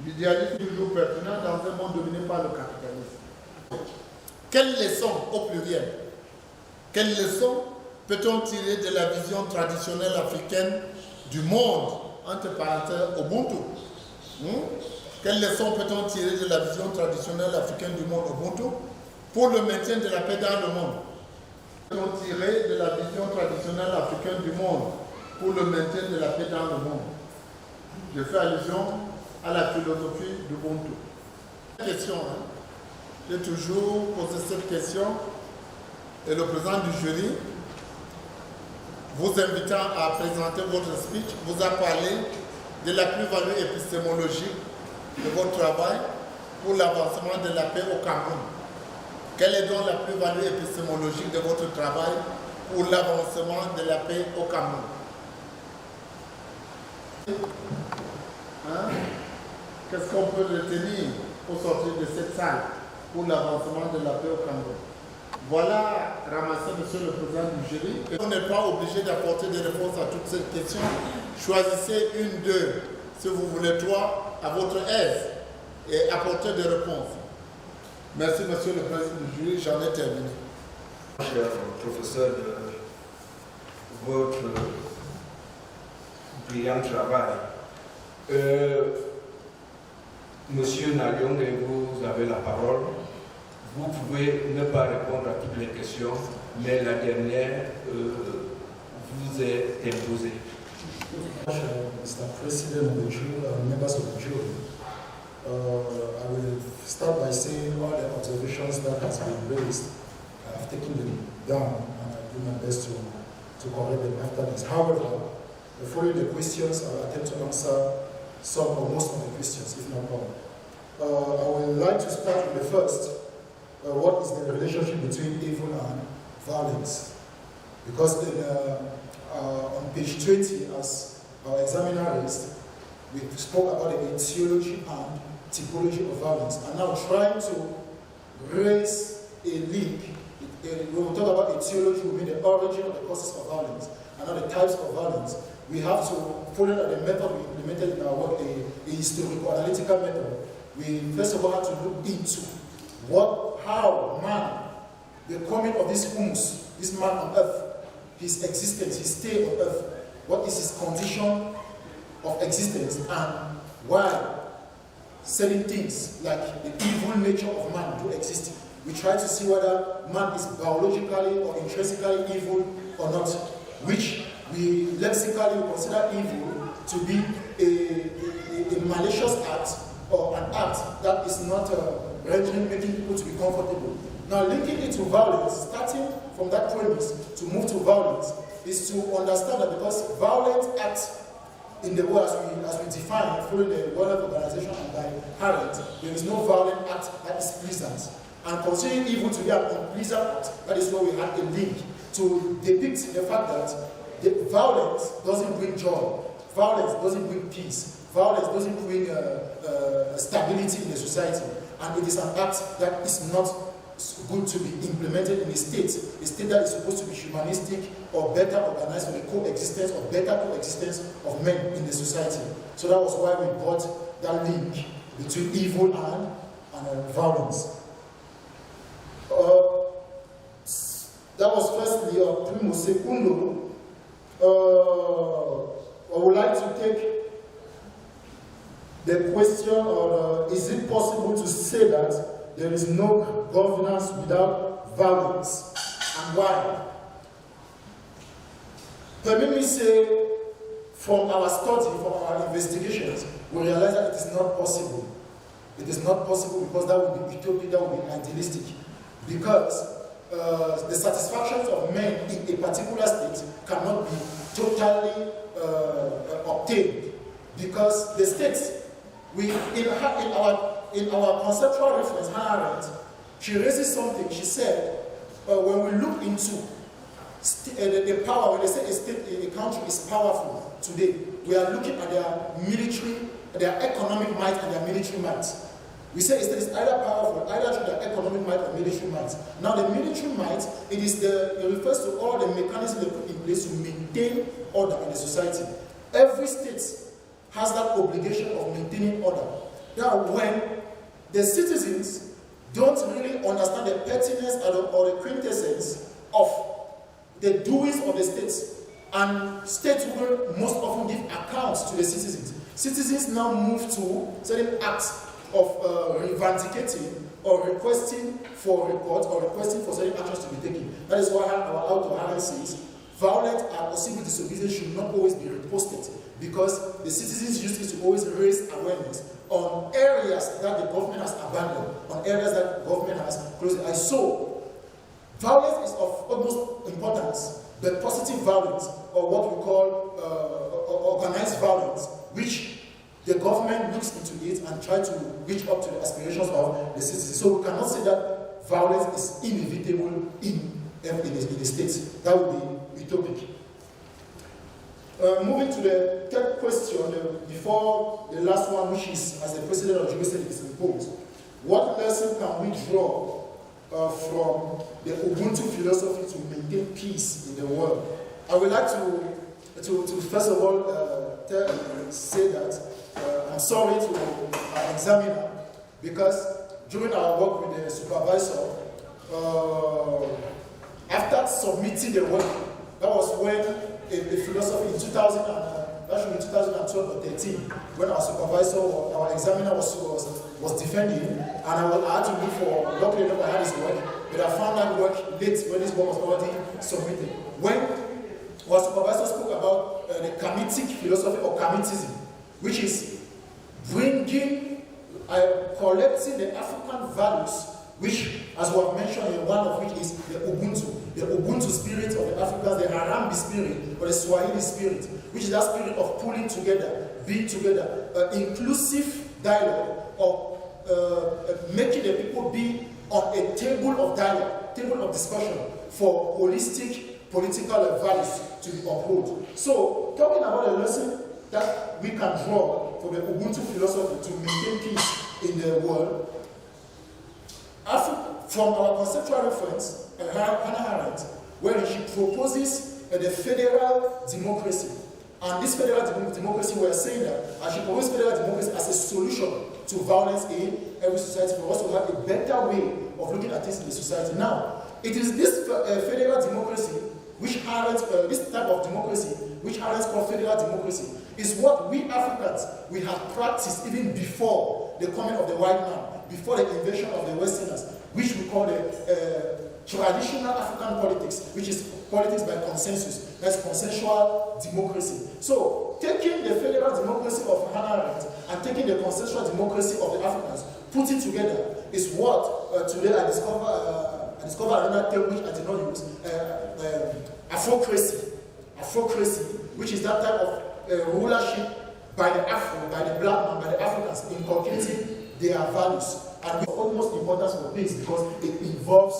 Speaker 5: L'idéalisme est toujours pertinent dans un monde dominé par le capitalisme. Quelles leçons, au pluriel, quelles leçons peut-on tirer de la vision traditionnelle africaine du monde, entre parenthèses, Ubuntu? Quelles leçons peut-on tirer de la vision traditionnelle africaine du monde Ubuntu pour le maintien de la paix dans le monde? Peut-on tirer de la vision traditionnelle africaine du monde pour le maintien de la paix dans le monde? Je fais allusion à la philosophie d'Ubuntu. Question, j'ai toujours posé cette question et le président du jury, vous invitant à présenter votre speech, vous a parlé de la plus-value épistémologique de votre travail pour l'avancement de la paix au Cameroun. Quelle est donc la plus-value épistémologique de votre travail pour l'avancement de la paix au Cameroun? Qu'est-ce qu'on peut retenir au sortir de cette salle pour l'avancement de la paix au Cameroun? Voilà, ramassé, monsieur le président du jury. On n'est pas obligé d'apporter des réponses à toutes ces questions. Choisissez une, deux, si vous voulez trois, à votre aise et apportez des réponses. Merci, monsieur le président du jury, j'en ai terminé.
Speaker 2: Cher professeur, de votre brillant travail. Monsieur NALIONGE, vous avez la parole. Vous pouvez ne pas répondre à toutes les questions, mais la dernière vous est imposée.
Speaker 3: Mr. President of the jury, members of the jury, I will start by saying all the observations that has been raised. I have taken them down and I do my best to correct them after this. However, following the questions, I will attempt to answer some or most of the questions, if not all. I would like to start with the first. What is the relationship between evil and violence? Because on page 20, as our examiner raised, we spoke about the etiology and typology of violence, and now trying to raise a link. When we talk about etiology, we mean the origin of the causes of violence, and now the types of violence. We have to follow the method we implemented in our work, a historico-analytical method. We first of all have to look into how man, the coming of this humus, this man on earth, his existence, his stay on earth, what is his condition of existence, and why certain things like the evil nature of man do exist. We try to see whether man is biologically or intrinsically evil or not, which we lexically consider evil to be a malicious act or an act that is not making people to be comfortable. Now, linking it to violence, starting from that premise to move to violence, is to understand that because violent acts in the world, as we define following the World Health Organization and by Arendt, there is no violent act that is pleasant. And considering evil to be an unpleasant act, that is why we had a link to depict the fact that the violence doesn't bring joy, violence doesn't bring peace, violence doesn't bring stability in the society, and it is an act that is not good to be implemented in a state that is supposed to be humanistic or better organized for the coexistence or better coexistence of men in the society. So that was why we brought that link between evil and violence. That was firstly primo. Secundo, I would like to take the question of is it possible to say that there is no governance without violence, and why? Permit me say, from our study, from our investigations, we realize that it is not possible. It is not possible because that would be utopic, that would be idealistic. Because the satisfactions of men in a particular state cannot be totally obtained. Because the states, in our conceptual reference, Hannah Arendt, she raises something. She said, when we look into the power, when they say a state, a country is powerful today, we are looking at their military, their economic might and their military might. We say a state is either powerful, either through their economic might or military might. Now the military might, it refers to all the mechanisms they put in place to maintain order in the society. Every state has that obligation of maintaining order. Now when the citizens don't really understand the pertinence or the quintessence of the doings of the states, and states will most often give accounts to the citizens. Citizens now move to certain acts of revendicating or requesting for reports or requesting for certain actions to be taken. That is why our author Arendt says violent and or civil disobedience should not always be reposted, because the citizens use it to always raise awareness on areas that the government has abandoned, on areas that the government has closed. And so, violence is of utmost importance, but positive violence, or what we call organized violence, which the government looks into it and tries to reach up to the aspirations of the citizens. So we cannot say that violence is inevitable in the states. That would be utopic. Moving to the third question, before the last one, which is, as the president of Jerusalem is imposed, what lesson can we draw from the Ubuntu philosophy to maintain peace in the world? I would like to first of all say that I'm sorry to our examiner, because during our work with the supervisor, after submitting the work, that was when a philosophy in 2012 or 13, when our supervisor, our examiner was defending, and I had to look for, luckily enough I had his work, but I found that work late when this work was already submitted. When our supervisor spoke about the Kamitic philosophy or Kamitism, which is bringing, collecting the African values, which, as we have mentioned, one of which is the Ubuntu spirit of the Africans, the Harambe spirit, or the Swahili spirit, which is that spirit of pulling together, being together, inclusive dialogue, or making the people be on a table of dialogue, table of discussion for holistic political values to be upheld. So, talking about a lesson that we can draw from the Ubuntu philosophy to maintain peace in the world, from our conceptual reference, Hannah Arendt, where she proposes the federal democracy. And this federal democracy, we are saying that, and she proposes federal democracy as a solution to violence in every society, for us to have a better way of looking at things in the society. Now, it is this federal democracy, which Arendt, this type of democracy, which Arendt calls federal democracy, is what we Africans, we have practiced even before the coming of the white man, before the invasion of the Westerners, which we call the traditional African politics, which is politics by consensus. That's consensual democracy. So, taking the federal democracy of Hannah Arendt and taking the consensual democracy of the Africans, putting together is what today I discovered another term which I did not use, Afrocracy. Afrocracy, which is that type of rulership by the Afro, by the black man, by the Africans, inculcating their values. And it's of utmost importance for peace because it involves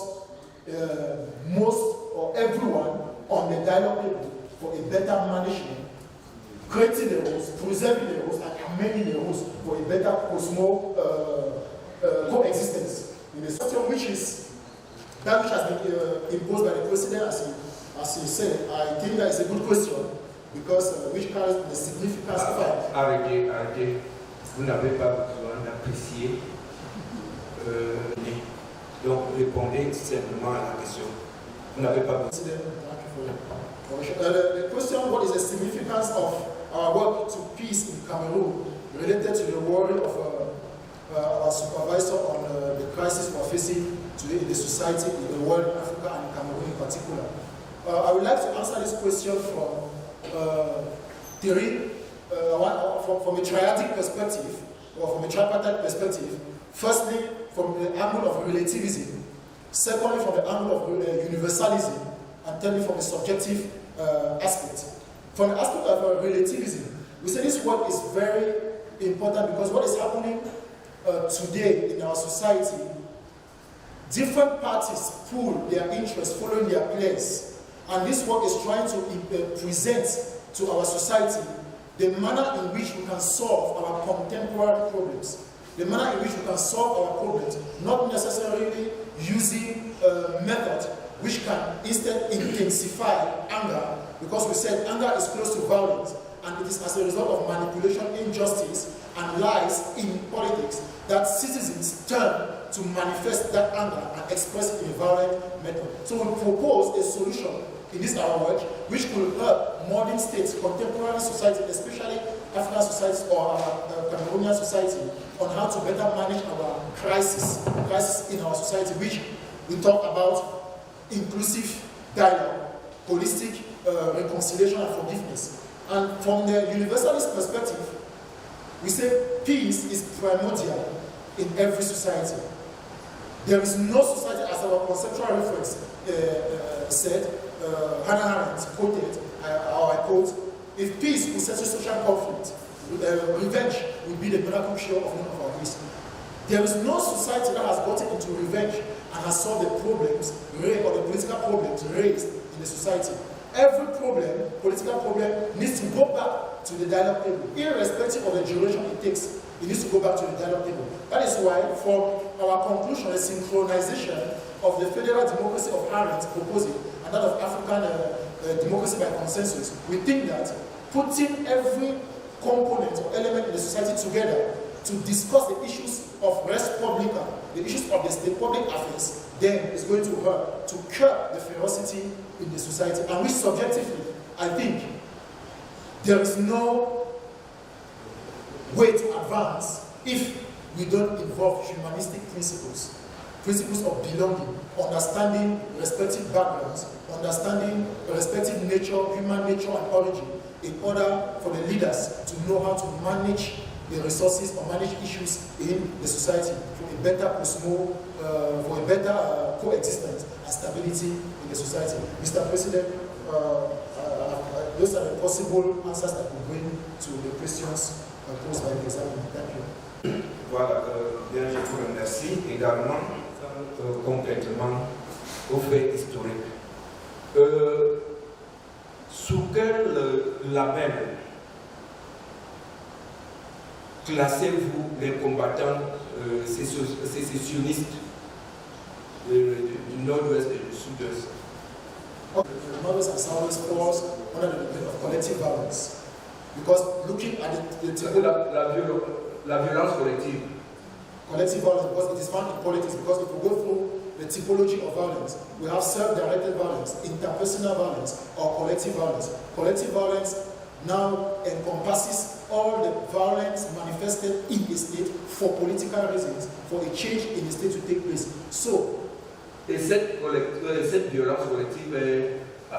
Speaker 3: most or everyone on the dialogue table for a better management, creating the rules, preserving the rules, and amending the rules for a better coexistence in the system, which is that which has been imposed by the president, as he said. I think that is a good question because which carries the significance of
Speaker 2: Arrêtez. Vous n'avez pas besoin d'apprécier. Donc répondez simplement à la question. Vous n'avez pas besoin.
Speaker 3: The question: what is the significance of our work to peace in Cameroon related to the worry of our supervisor on the crisis we're facing today in the society, in the world, in Africa, and in Cameroon in particular? I would like to answer this question from theory, from a triadic perspective, or from a tripartite perspective. Firstly, from the angle of relativism. Secondly, from the angle of universalism. And thirdly, from a subjective aspect. From the aspect of relativism, we say this word is very important because what is happening today in our society, different parties pull their interests following their place, and this work is trying to present to our society the manner in which we can solve our contemporary problems, the manner in which we can solve our problems, not necessarily using methods which can instead intensify anger, because we said anger is close to violence, and it is as a result of manipulation, injustice, and lies in politics that citizens turn to manifest that anger and express it in a violent method. So we propose a solution in this our work which could help modern states, contemporary society, especially African societies or our Cameroonian society, on how to better manage our crisis in our society, which we talk about inclusive dialogue, holistic reconciliation and forgiveness. And from the universalist perspective, we say peace is primordial in every society. There is no society, as our conceptual reference said, Hannah Arendt quoted, or I quote, if peace will settle social conflict, revenge will be the miracle cure of none of our peace. There is no society that has gotten into revenge and has solved the problems, or the political problems raised in the society. Every problem, political problem, needs to go back to the dialogue table, irrespective of the duration it takes. It needs to go back to the dialogue table. That is why, from our conclusion, the synchronization of the federal democracy of Arendt proposal and that of African democracy by consensus, we think that putting every component or element in the society together to discuss the issues of res publica, the issues of the state public affairs, then is going to help to curb the ferocity in the society. And which subjectively, I think, there is no way to advance if we don't involve humanistic principles, principles of belonging, understanding respective backgrounds, understanding respective nature, human nature and origin, in order for the leaders to know how to manage the resources or manage issues in the society for a better for a better coexistence and stability in the society. Mr. President, those are the possible answers that we bring to the questions posed by the examiner. Thank you.
Speaker 2: Voilà, bien, je vous remercie également concrètement au fait historique. Sous quel label classez-vous les combattants sécessionnistes du nord-ouest et du sud-ouest?
Speaker 3: The Northwest and Southwest falls under the debate of collective violence. Because looking at
Speaker 2: la violence collective.
Speaker 3: Collective violence, because it is found in politics, because if we go through the typology of violence, we have self-directed violence, interpersonal violence, or collective violence. Collective violence now encompasses all the violence manifested in the state for political reasons, for a change in the state to take place. So,
Speaker 2: et cette violence collective a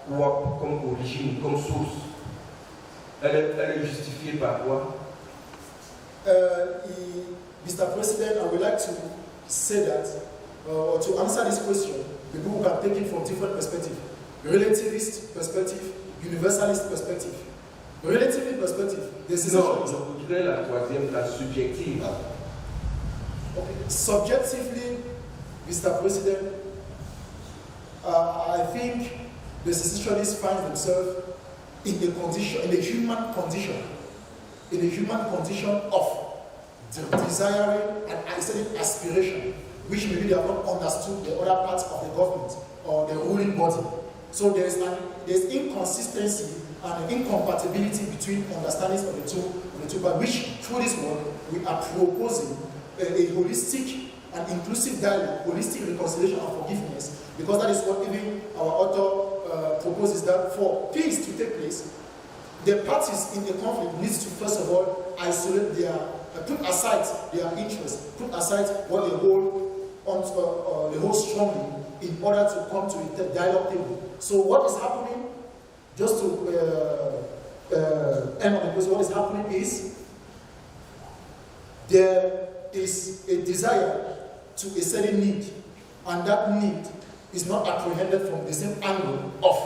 Speaker 2: quoi comme origine, comme source? Elle est justifiée par quoi?
Speaker 3: Mr. President, I would like to say that, or to answer this question, the people can take it from different perspectives. Relativist perspective, universalist perspective. Relativist perspective, this is
Speaker 2: non, je voudrais la troisième, la subjective.
Speaker 3: Okay. Subjectively, Mr. President, I think the secessionists find themselves in a condition, in a human condition of desiring and aspiration, which maybe they have not understood the other parts of the government or the ruling body. So there's inconsistency and incompatibility between understandings of the two, but which through this work we are proposing a holistic and inclusive dialogue, holistic reconciliation and forgiveness, because that is what even our author proposes, that for peace to take place, the parties in the conflict needs to first of all isolate put aside their interests, put aside what they hold strongly in order to come to a dialogue table. So what is happening, just to end on the question, what is happening is there is a desire to a certain need, and that need is not apprehended from the same angle of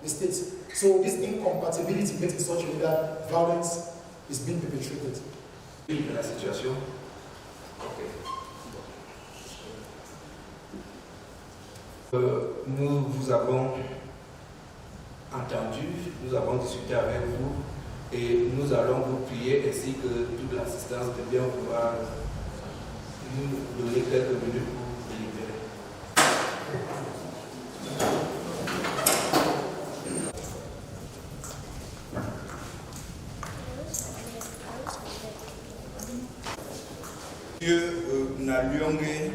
Speaker 3: the state. So this incompatibility makes it such a way that violence is being perpetrated.
Speaker 2: La situation. Okay. Nous vous avons entendu, nous avons discuté avec vous et nous allons vous prier ainsi que toute l'assistance de bien vouloir nous donner quelques minutes pour délibérer. Monsieur NALIONGE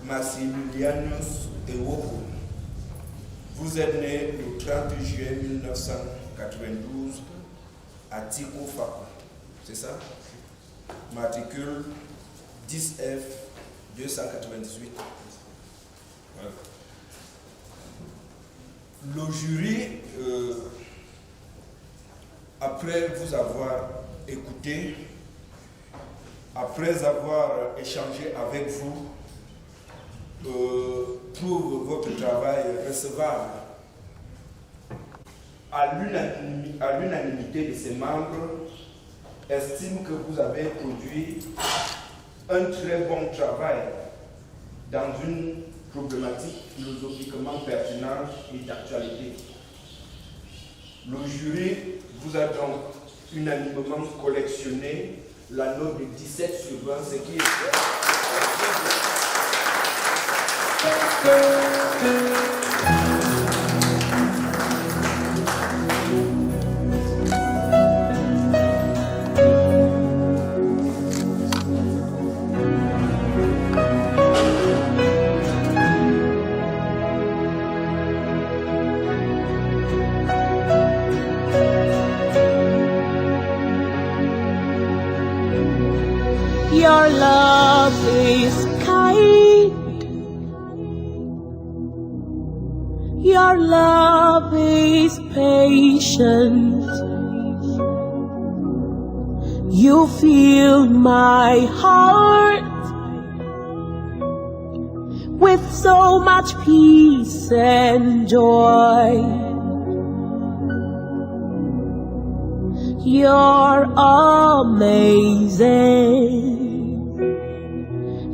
Speaker 2: Maxmillianus EWOKO, vous êtes né le 30 juillet 1992 à Tikofako, c'est ça? Matricule 10F 298. Le jury, après vous avoir écouté, après avoir échangé avec vous, trouve votre travail recevable. À l'unanimité de ses membres, estime que vous avez produit un très bon travail dans une problématique philosophiquement pertinente et d'actualité. Le jury vous a donc unanimement collectionné la note de 17 sur 20, ce qui est...
Speaker 1: Your love is kind. Your love is patient. You fill my heart with so much peace and joy. You're amazing.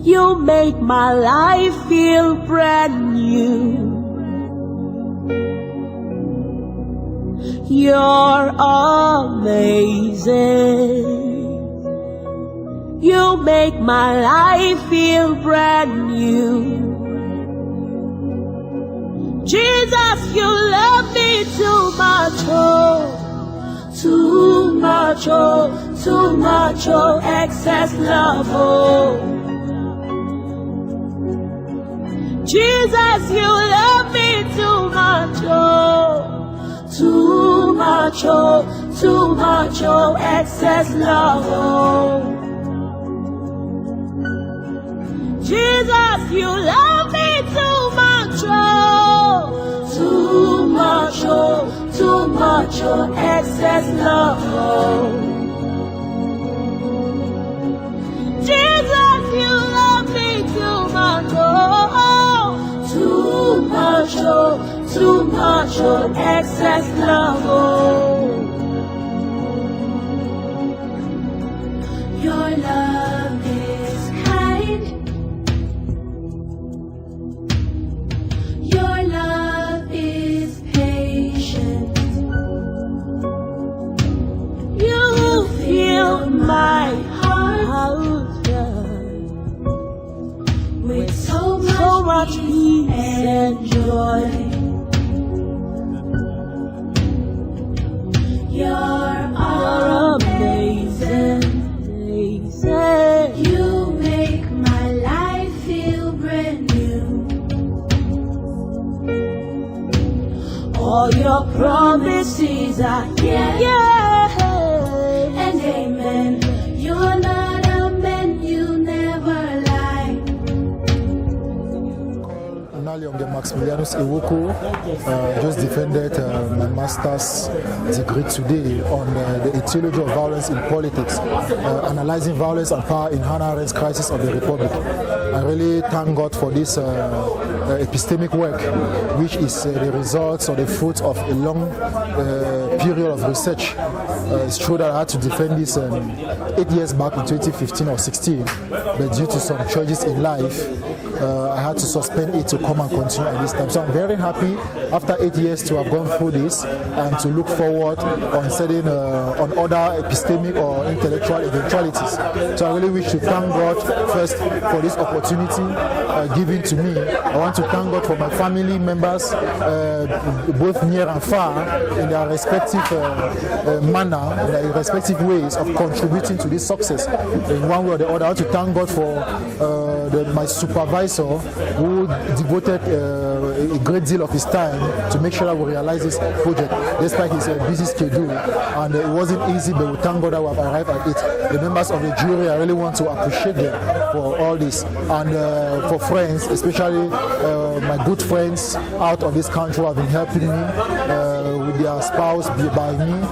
Speaker 1: You make my life feel brand new. You're amazing. You make my life feel brand new. Jesus, you love me too much, oh. Too much, oh, too much, oh, excess love, oh. Jesus, you love me too much, oh. Too much, oh, too much, oh, excess love, oh. Jesus, you love me too much, oh. Too much, oh, too much, oh, excess love, oh. Jesus, you love me too much, oh. Too much, oh, too much, oh, excess love, oh. Your love is kind. Your love is patient. You fill my heart with so much peace and joy. You're amazing. You make my life feel brand new. All your promises are yeah, and amen. You're not a man, you never lie.
Speaker 3: NALIONGE Maxmillianus EWOKO. Just defended my master's degree today on the etiology of violence in politics, analyzing violence and power in Hannah Arendt's Crisis of the Republic. I really thank God for this epistemic work, which is the results or the fruit of a long period of research. It's true that I had to defend this 8 years back in 2015 or 16, but due to some changes in life, I had to suspend it to come and continue at this time. So I'm very happy after 8 years to have gone through this and to look forward on certain on other epistemic or intellectual eventualities. So I really wish to thank God first for this opportunity given to me. I want to thank God for my family members, both near and far, in their respective manner, in their respective ways of contributing to this success in one way or the other. I want to thank God for my supervisor who devoted a great deal of his time to make sure that we realize this project, despite his busy schedule. And it wasn't easy, but we thank God that we have arrived at it. The members of the jury, I really want to appreciate them for all this. And for friends, especially my good friends out of this country who have been helping me with their spouse by me,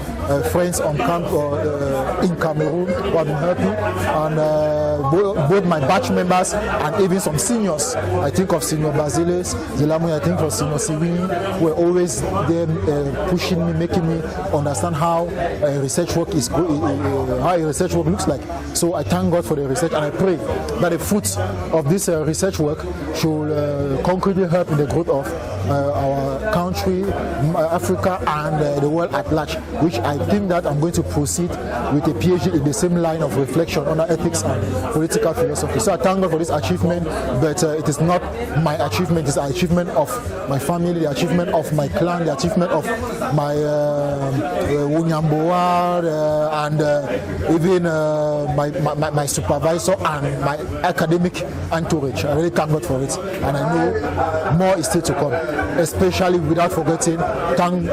Speaker 3: friends on camp in Cameroon who have been helping, and both my batch members and even some seniors. I think of Senior Basilis, Zilamu, I think of Senior Siwini, who were always there pushing me, making me understand how research work is how research work looks like. So I thank God for the research, and I pray that the fruits of this research work should concretely help in the growth of our country, Africa, and the world at large, which I think that I'm going to proceed with a PhD in the same line of reflection on ethics and political philosophy. So I thank God for this achievement, but it is not my achievement, it's the achievement of my family, the achievement of my clan, the achievement of my Wunyamboa, and even my supervisor and my academic entourage. I really thank God for it, and I know more is still to come, especially without forgetting, thank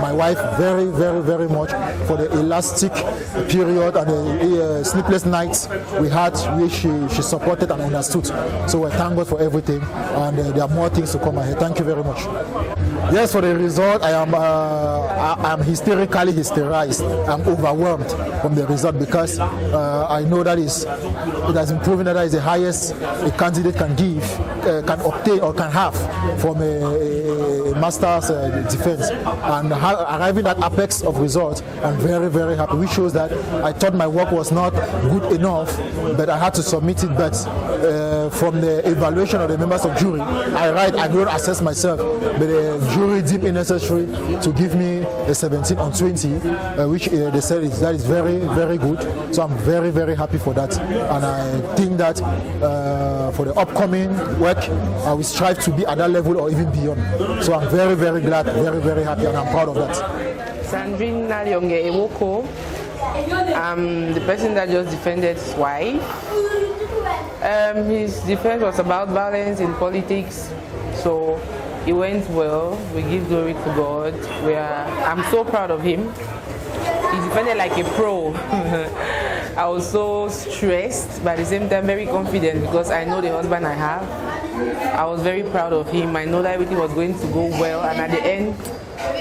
Speaker 3: my wife very, very, very much for the elastic period and the sleepless nights we had, which she supported and understood. So I thank God for everything, and there are more things to come ahead. Thank you very much. Yes, for the result, I am hysterically hysterized. I'm overwhelmed from the result, because I know that it has been proven that is the highest a candidate can give, can obtain or can have from a master's defense. And arriving at apex of results, I'm very, very happy, which shows that I thought my work was not good enough, but I had to submit it. But from the evaluation of the members of jury, I don't assess myself, but the jury deemed it necessary to give me a 17 on 20, which they said that is very, very good. So I'm very, very happy for that, and I think that for the upcoming work, I will strive to be at that level or even beyond. So I'm very, very glad, very, very happy, and I'm proud of that.
Speaker 6: Sandrine NALIONGE EWOKO. I'm the person that just defended his wife. His defense was about violence in politics, so it went well. We give glory to God. I'm so proud of him. He defended like a pro. I was so stressed, but at the same time very confident, because I know the husband I have. I was very proud of him. I know that everything was going to go well, and at the end,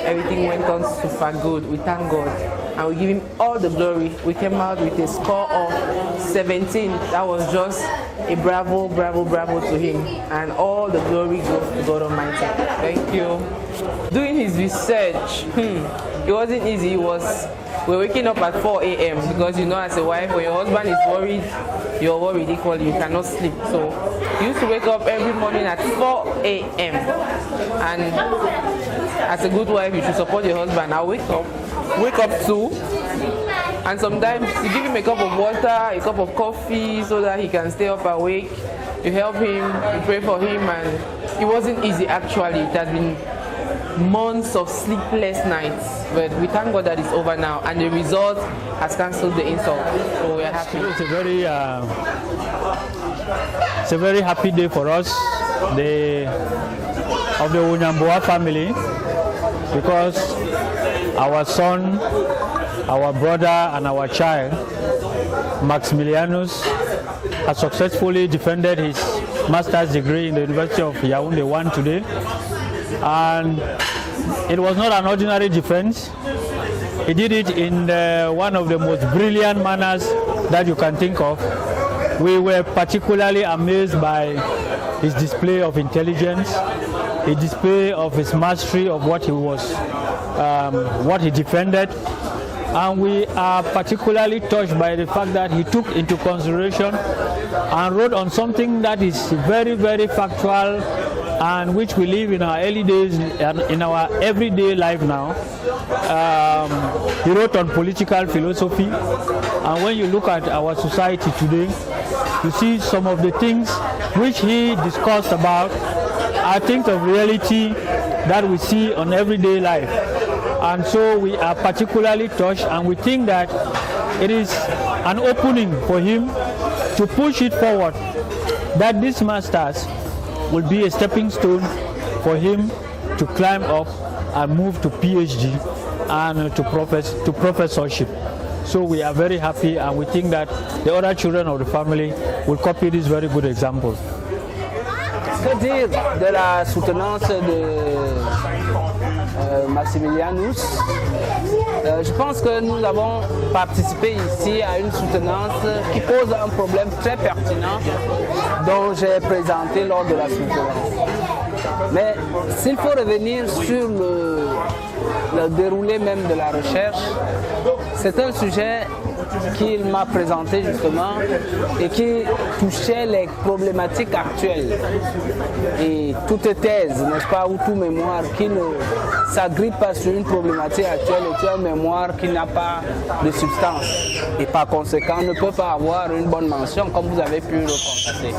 Speaker 6: everything went on super good. We thank God, and we give him all the glory. We came out with a score of 17. That was just a bravo, bravo, bravo to him, and all the glory goes to God Almighty. Thank you. Doing his research, it wasn't easy. We're waking up at 4 a.m. because, you know, as a wife, when your husband is worried, you're worried equally. You cannot sleep. So you used to wake up every morning at 4 a.m. And as a good wife, you should support your husband. I wake up too. And sometimes you give him a cup of water, a cup of coffee, so that he can stay up awake. You help him, you pray for him, and it wasn't easy actually. It has been months of sleepless nights, but we thank God that it's over now, and the result has cancelled the insult, so we are happy.
Speaker 7: It's a very happy day for us, of the Wunyamboa family, because our son, our brother, and our child, Maxmillianus, has successfully defended his master's degree in the University of Yaoundé 1 today. And it was not an ordinary defense. He did it in one of the most brilliant manners that you can think of. We were particularly amazed by his display of intelligence, a display of his mastery of what he was, what he defended. And we are particularly touched by the fact that he took into consideration and wrote on something that is very, very factual and which we live in our early days and in our everyday life now. He wrote on political philosophy, and when you look at our society today, you see some of the things which he discussed about are things of reality that we see on everyday life. And so we are particularly touched, and we think that it is an opening for him to push it forward, that this master's will be a stepping stone for him to climb up and move to Ph.D. and to professorship. So we are very happy, and we think that the other children of the family will copy this very good example.
Speaker 4: Que dire de la soutenance de Maxmillianus? Je pense que nous avons participé ici à une soutenance qui pose un problème très pertinent dont j'ai présenté lors de la soutenance. Mais s'il faut revenir sur le déroulé même de la recherche, c'est un sujet qu'il m'a présenté justement et qui touchait les problématiques actuelles. Et toute thèse, n'est-ce pas, ou tout mémoire qui ne s'agrippe pas sur une problématique actuelle est un mémoire qui n'a pas de substance et par conséquent ne peut pas avoir une bonne mention comme vous avez pu le constater.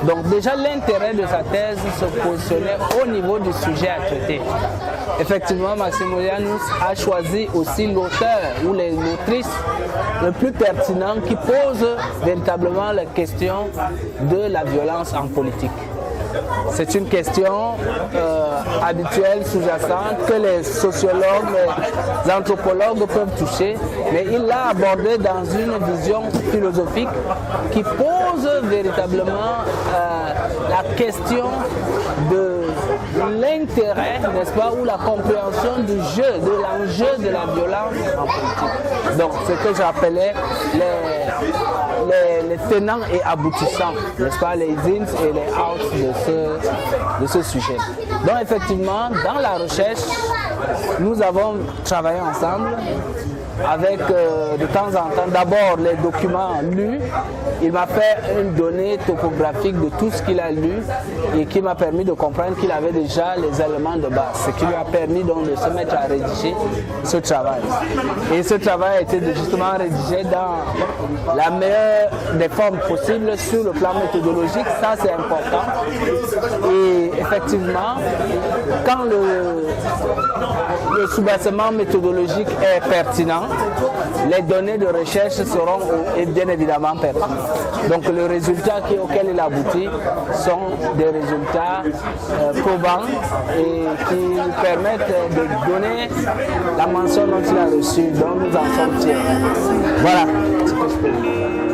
Speaker 4: Donc déjà l'intérêt de sa thèse se positionnait au niveau du sujet à traiter. Effectivement, Maxmillianus a choisi aussi l'auteur ou les autrices le plus pertinent qui pose véritablement la question de la violence en politique. C'est une question habituelle, sous-jacente, que les sociologues, les anthropologues peuvent toucher, mais il l'a abordé dans une vision philosophique qui pose véritablement la question de l'intérêt, n'est-ce pas, ou la compréhension du jeu, de l'enjeu de la violence en politique. Donc, ce que j'appelais les tenants et aboutissants, n'est-ce pas, les ins et les outs de ce sujet. Donc, effectivement, dans la recherche, nous avons travaillé ensemble avec de temps en temps, d'abord les documents lus. Il m'a fait une donnée topographique de tout ce qu'il a lu et qui m'a permis de comprendre qu'il avait déjà les éléments de base, ce qui lui a permis donc de se mettre à rédiger ce travail. Et ce travail a été justement rédigé dans la meilleure des formes possibles sur le plan méthodologique, ça c'est important. Et effectivement, quand le soubassement méthodologique est pertinent, les données de recherche seront bien évidemment pertinentes. Donc le résultat auquel il aboutit sont des résultats probants et qui nous permettent de donner la mention dont il a reçue, dont nous en sommes fiers. Voilà ce que je peux dire.